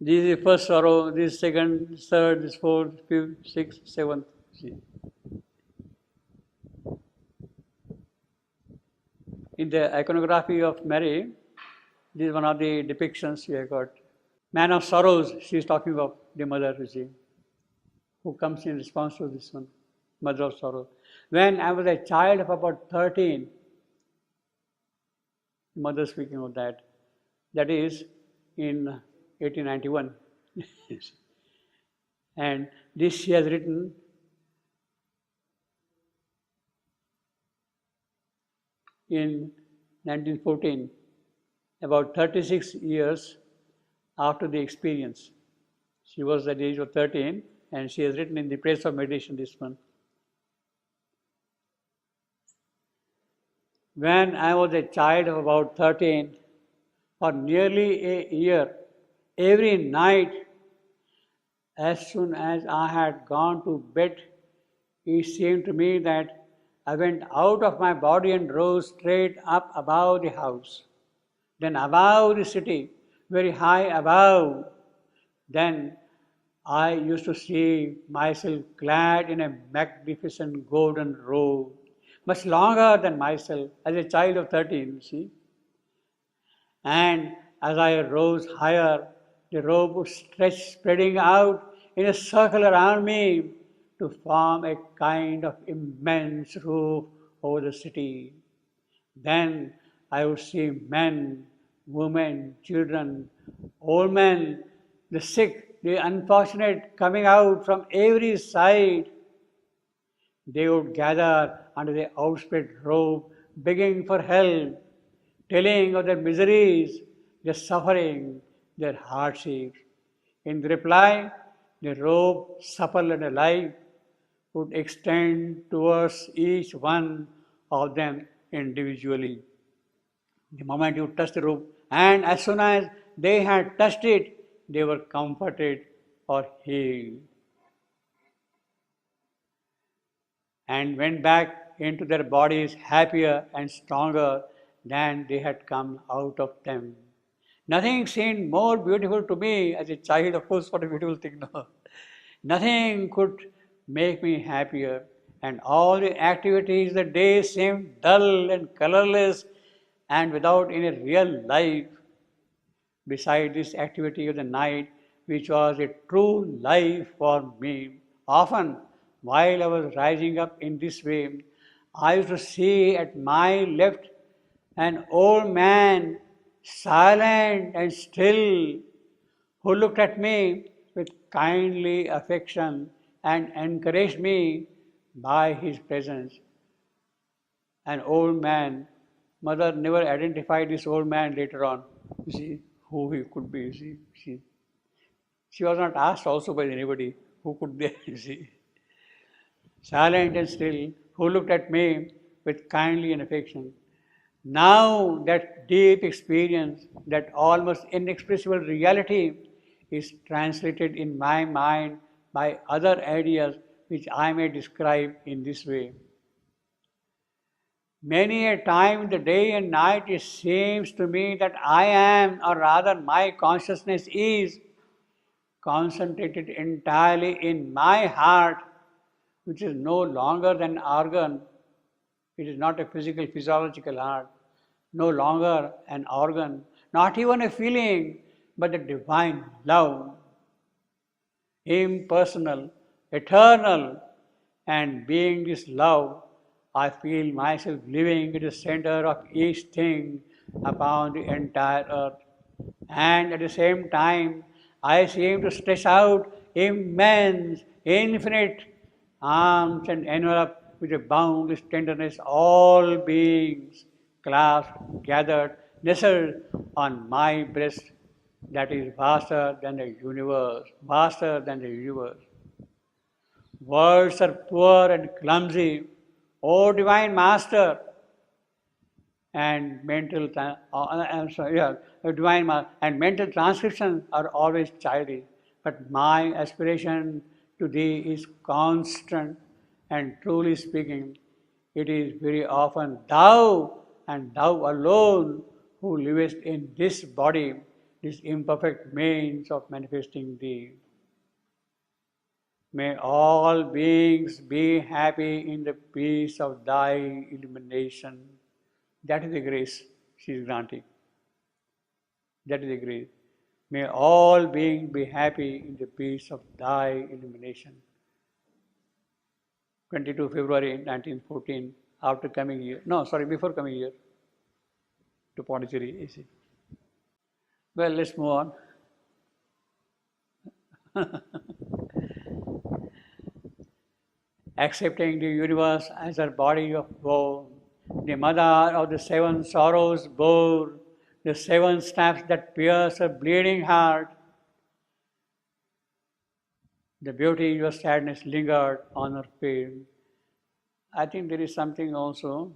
This is the first sorrow, this is second, this third, this fourth, fifth, sixth, seventh. See. In the iconography of Mary, this is one of the depictions we have got. Man of sorrows, she is talking about the mother, you see, who comes in response to this one, mother of sorrow. When I was a child of about 13, mother speaking of that is in 1891. And this she has written in 1914, about 36 years after the experience. She was at the age of 13 and she has written in the Praise of Meditation this one. When I was a child of about 13, for nearly a year, every night, as soon as I had gone to bed, it seemed to me that I went out of my body and rose straight up above the house, then above the city, very high above. Then I used to see myself clad in a magnificent golden robe, much longer than myself, as a child of 13, you see. And as I rose higher, the robe would stretch, spreading out in a circle around me to form a kind of immense roof over the city. Then I would see men, women, children, old men, the sick, the unfortunate coming out from every side. They would gather under the outspread robe, begging for help, telling of their miseries, their suffering, their hardships. In reply, the robe, supple and alive, would extend towards each one of them individually. The moment you touch the robe, and as soon as they had touched it, they were comforted or healed, and went back into their bodies happier and stronger than they had come out of them. Nothing seemed more beautiful to me as a child. Of course, what a beautiful thing, no? Nothing could make me happier. and all the activities of the day seemed dull and colorless and without any real life. Beside this activity of the night, which was a true life for me, often while I was rising up in this way, I used to see at my left an old man, silent and still, who looked at me with kindly affection and encouraged me by his presence. An old man. Mother never identified this old man later on. You see, who he could be. You see, she was not asked also by anybody who could be. You see, silent and still, who looked at me with kindly and affection. Now that deep experience, that almost inexpressible reality, is translated in my mind by other ideas which I may describe in this way. Many a time in the day and night it seems to me that I am, or rather my consciousness is, concentrated entirely in my heart, which is no longer an organ. It is not a physical, physiological heart, no longer an organ, not even a feeling, but the divine love, impersonal, eternal, and being this love, I feel myself living at the center of each thing upon the entire earth. And at the same time, I seem to stretch out immense, infinite arms and envelop with a boundless tenderness all beings, clasped, gathered, nestled on my breast that is vaster than the universe, vaster than the universe. Words are poor and clumsy. O Divine Master, and mental and mental transcriptions are always childish. But my aspiration to Thee is constant, and truly speaking, it is very often Thou and Thou alone who livest in this body, this imperfect means of manifesting Thee. May all beings be happy in the peace of Thy illumination. That is the grace she is granting. That is the grace. May all beings be happy in the peace of Thy illumination. 22 February 1914, after coming here. No, sorry, before coming here to Pondicherry, AC. Well, let's move on. Accepting the universe as her body of woe, the mother of the seven sorrows bore, the seven stabs that pierce her bleeding heart. The beauty of sadness lingered on her face. I think there is something also,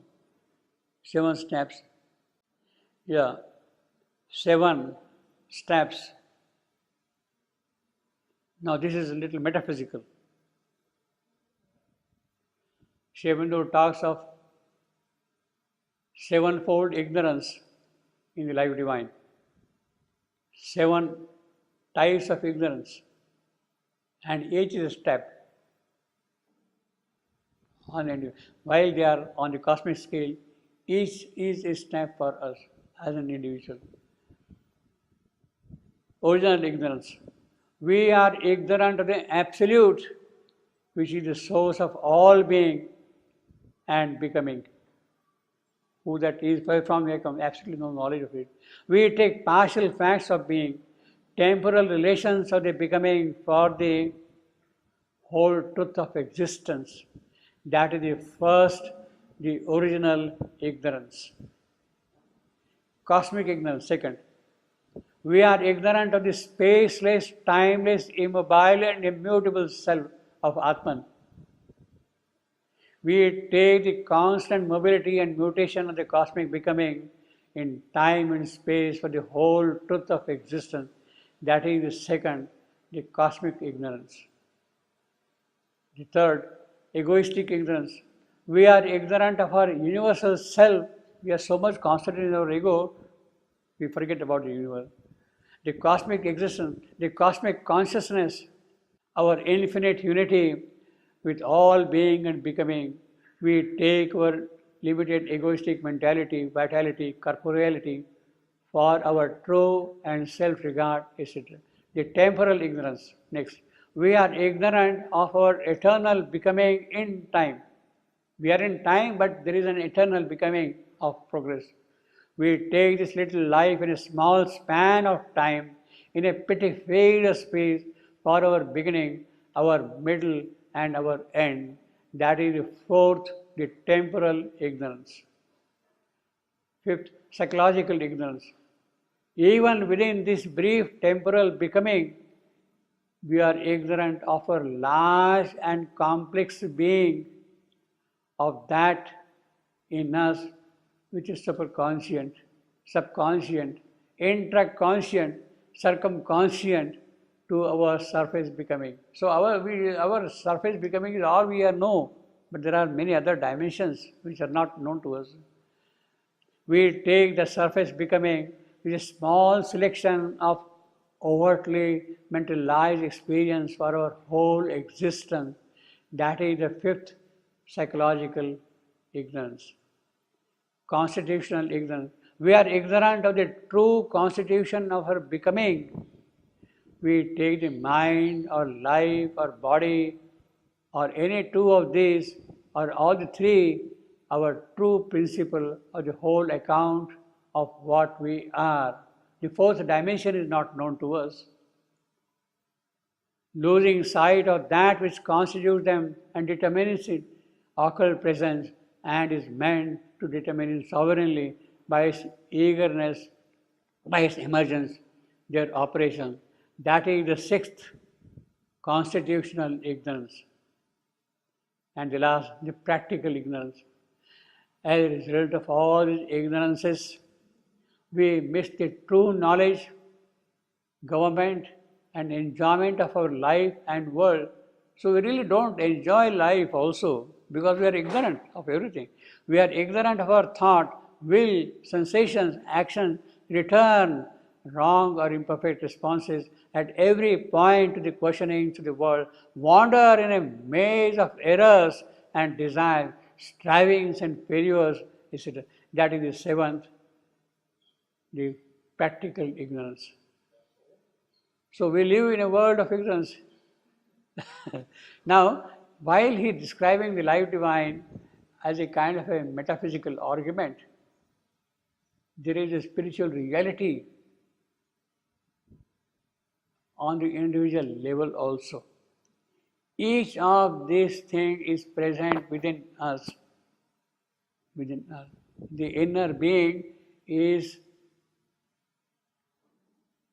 seven steps. Yeah, seven steps. Now this is a little metaphysical. Sri Aurobindo talks of sevenfold ignorance in the life divine. 7 types of ignorance, and each is a step. While they are on the cosmic scale, each is a step for us as an individual. Original ignorance. We are ignorant of the Absolute, which is the source of all being and becoming. Who that is, where from we come, absolutely no knowledge of it. We take partial facts of being, temporal relations of the becoming for the whole truth of existence. That is the first, the original ignorance. Cosmic ignorance, second. We are ignorant of the spaceless, timeless, immobile and immutable self of Atman. We take the constant mobility and mutation of the cosmic becoming in time and space for the whole truth of existence. That is the second, the cosmic ignorance. The third, egoistic ignorance. We are ignorant of our universal self. We are so much concentrated in our ego, we forget about the universe. The cosmic existence, the cosmic consciousness, our infinite unity, with all being and becoming, we take our limited egoistic mentality, vitality, corporeality for our true and self-regard, etc. The temporal ignorance. Next, we are ignorant of our eternal becoming in time. We are in time, but there is an eternal becoming of progress. We take this little life in a small span of time, in a petty phase of space for our beginning, our middle, and our end. That is the fourth, the temporal ignorance. Fifth, psychological ignorance. Even within this brief temporal becoming, we are ignorant of our large and complex being, of that in us which is superconscient, subconscient, intraconscient, circumconscient to our surface becoming. So our surface becoming is all we know, but there are many other dimensions which are not known to us. We take the surface becoming with a small selection of overtly mentalized experience for our whole existence. That is the fifth psychological ignorance. Constitutional ignorance. We are ignorant of the true constitution of our becoming. We take the mind or life or body or any two of these or all the three, our true principle or the whole account of what we are. The fourth dimension is not known to us. Losing sight of that which constitutes them and determines its occult presence and is meant to determine it sovereignly by its eagerness, by its emergence, their operation. That is the sixth, constitutional ignorance. And the last, the practical ignorance. As a result of all these ignorances, we miss the true knowledge, government, and enjoyment of our life and world. So we really don't enjoy life also because we are ignorant of everything. We are ignorant of our thought, will, sensations, action, return wrong or imperfect responses at every point to the questioning to the world, wander in a maze of errors and desires, strivings and failures, etc. That is the seventh, the practical ignorance. So we live in a world of ignorance. Now, while he is describing the life divine as a kind of a metaphysical argument, there is a spiritual reality on the individual level also. Each of these things is present within us. Within us. The inner being is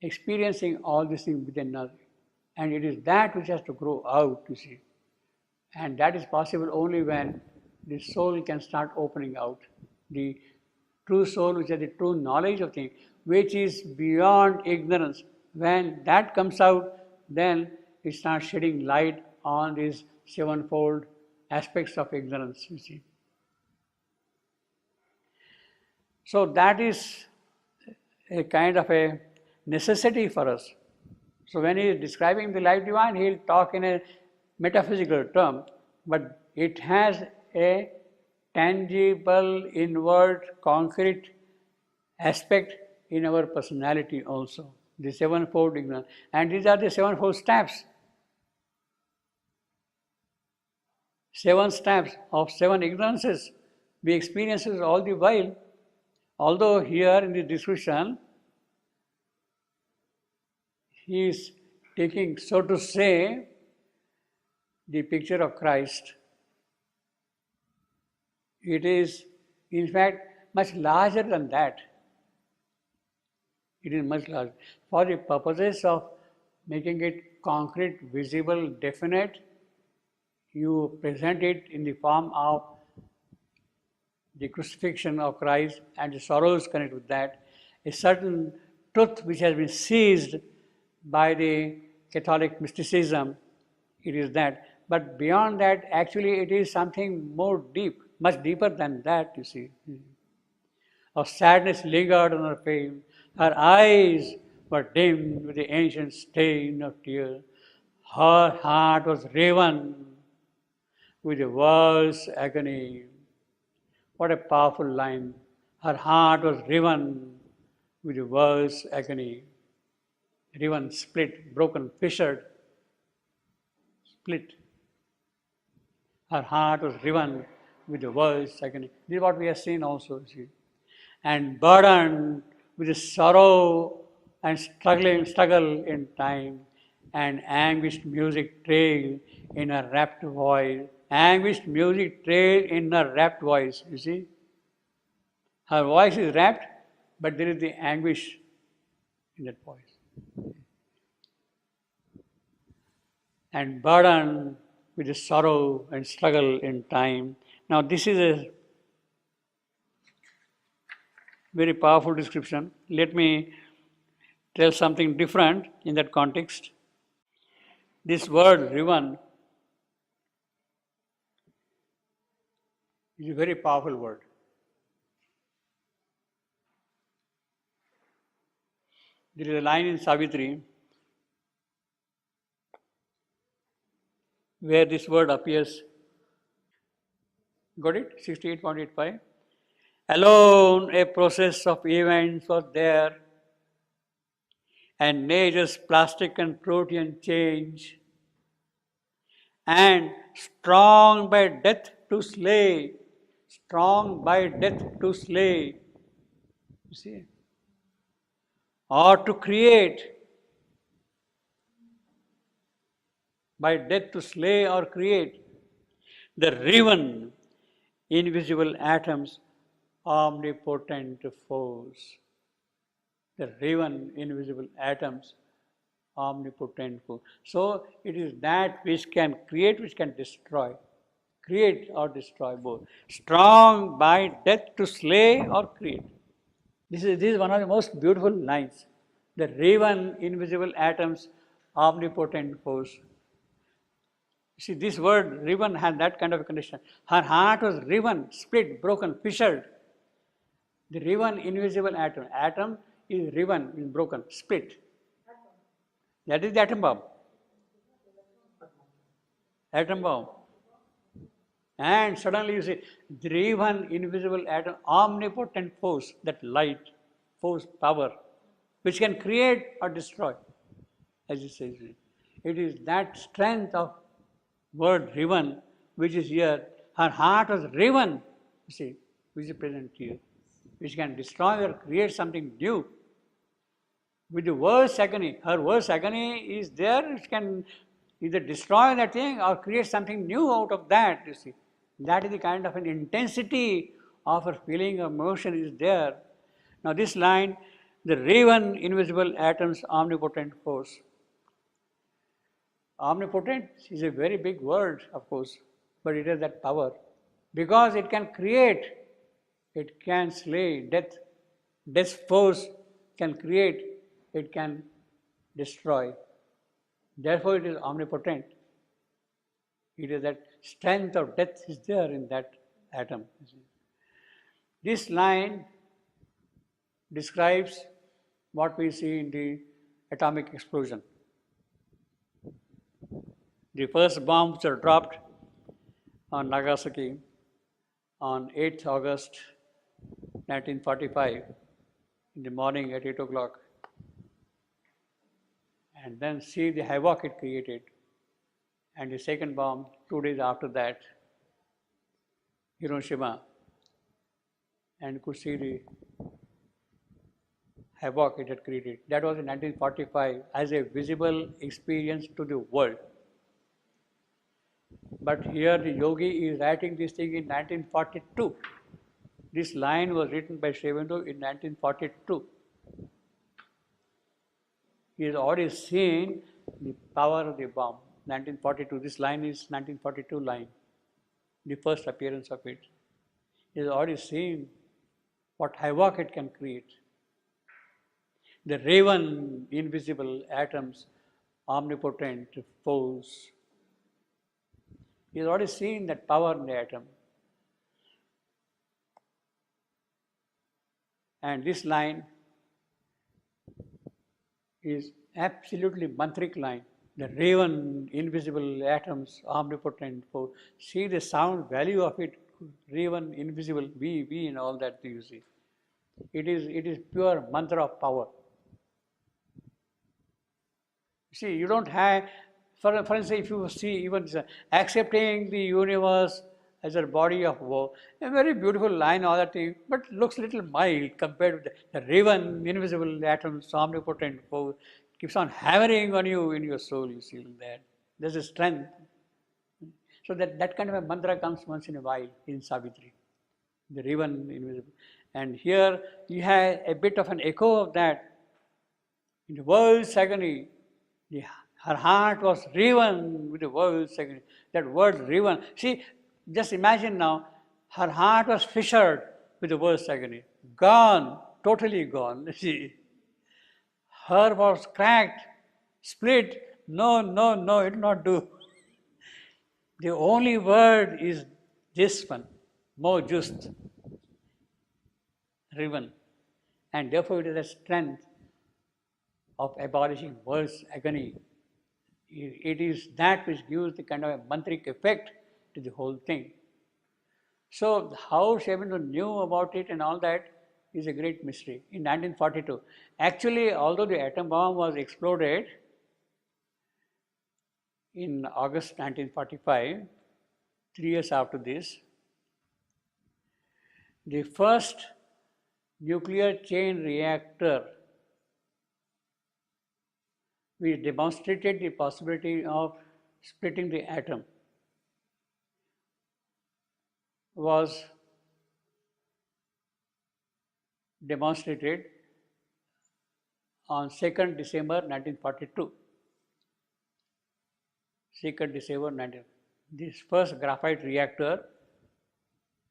experiencing all these things within us. And it is that which has to grow out, you see. And that is possible only when the soul can start opening out. The true soul, which has the true knowledge of things, which is beyond ignorance. When that comes out, then it starts shedding light on these sevenfold aspects of ignorance, you see. So that is a kind of a necessity for us. So when he is describing the life divine, he will talk in a metaphysical term, but it has a tangible, inward, concrete aspect in our personality also. The sevenfold ignorance. And these are the sevenfold steps. 7 steps of 7 ignorances we experience all the while. Although here in the description, he is taking, so to say, the picture of Christ. It is, in fact, much larger than that. It is much larger. For the purposes of making it concrete, visible, definite, you present it in the form of the crucifixion of Christ and the sorrows connected with that, a certain truth which has been seized by the Catholic mysticism, it is that. But beyond that, actually it is something more deep, much deeper than that, you see. Of sadness lingered on her face, her eyes were dimmed with the ancient stain of tears, her heart was riven with the world's agony. What a powerful line. Her heart was riven with the world's agony. Riven, split, broken, fissured, split. Her heart was riven with the world's agony. This is what we have seen also, see. And burdened with the sorrow and struggle in time, and anguished music trailed in a rapt voice. Anguished music trailed in a rapt voice, you see. Her voice is rapt, but there is the anguish in that voice. And burdened with the sorrow and struggle in time. Now, this is a very powerful description. Let me tell something different in that context. This word riven is a very powerful word. There is a line in Savitri where this word appears. Got it? 68.85. Alone a process of events was there, and nature's plastic and protean change, and strong by death to slay, strong by death to slay, you see, or to create, by death to slay or create, the riven, invisible atoms, omnipotent force. The riven, invisible atoms, omnipotent force. So it is that which can create, which can destroy. Create or destroy both. Strong by death to slay or create. This is one of the most beautiful lines. The riven, invisible atoms, omnipotent force. See, this word riven had that kind of a condition. Her heart was riven, split, broken, fissured. The riven, invisible atom. Atom is riven, is broken, split. That is the atom bomb. Atom bomb. And suddenly you see, the riven, invisible atom, omnipotent force, that light, force, power, which can create or destroy, as it says. It is that strength of word riven, which is here. Her heart was riven, you see, which is present here, which can destroy or create something new. With the worst agony, her worst agony is there, which can either destroy that thing or create something new out of that, you see. That is the kind of an intensity of her feeling of emotion is there. Now this line, the riven, invisible atoms, omnipotent force. Omnipotent is a very big word, of course, but it has that power. Because it can create, it can slay, death. Death's force can create, it can destroy. Therefore, it is omnipotent. It is that strength of death is there in that atom. This line describes what we see in the atomic explosion. The first bombs were dropped on Nagasaki on 8th August 1945 in the morning at 8 o'clock. And then see the havoc it created. And the second bomb, 2 days after that, Hiroshima, and could see the havoc it had created. That was in 1945 as a visible experience to the world. But here the yogi is writing this thing in 1942. This line was written by Sri Aurobindo in 1942. He has already seen the power of the bomb. 1942. This line is 1942 line, the first appearance of it. He has already seen what havoc it can create. The riven, invisible atoms, omnipotent force. He has already seen that power in the atom. And this line is absolutely mantric line. the raven, invisible atoms, omnipotent force. See the sound value of it, raven, invisible, we and all that you see. It is pure mantra of power. See, you don't have, for instance, if you see even accepting the universe as a body of woe, a very beautiful line, all that thing, but looks a little mild compared with the raven, invisible atoms, omnipotent force, keeps on hammering on you in your soul, you see that. There's a strength. So that kind of a mantra comes once in a while in Savitri, the raven, invisible. And here you have a bit of an echo of that. In the world's agony, her heart was riven with the world's agony. That word riven. See, just imagine now, her heart was fissured with the world's agony. Gone, totally gone. See, her was cracked, split. No, no, no, it will not do. The only word is this one, more just, riven. And therefore it is a strength of abolishing world's agony. It is that which gives the kind of a mantric effect to the whole thing. So how Sri Aurobindo knew about it and all that is a great mystery. In 1942, actually, although the atom bomb was exploded in August 1945, 3 years after this, the first nuclear chain reactor which demonstrated the possibility of splitting the atom was demonstrated on 2nd December 1942. 2nd December 19. This first graphite reactor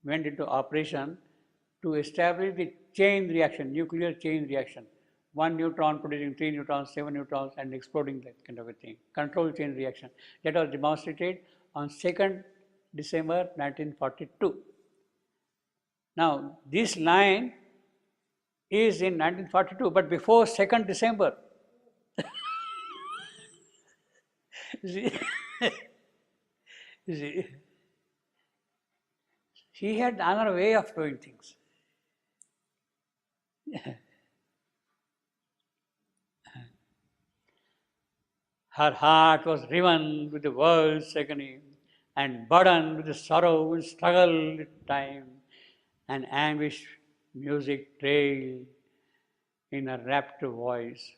went into operation to establish the chain reaction, nuclear chain reaction. 1 neutron producing 3 neutrons, 7 neutrons, and exploding, that kind of a thing. Control chain reaction. That was demonstrated on 2nd December 1942. Now, this line is in 1942, but before 2nd December. See? See? He had another way of doing things. Her heart was riven with the world's agony and burdened with the sorrow and struggle with time, and anguish music trailed in a rapt voice.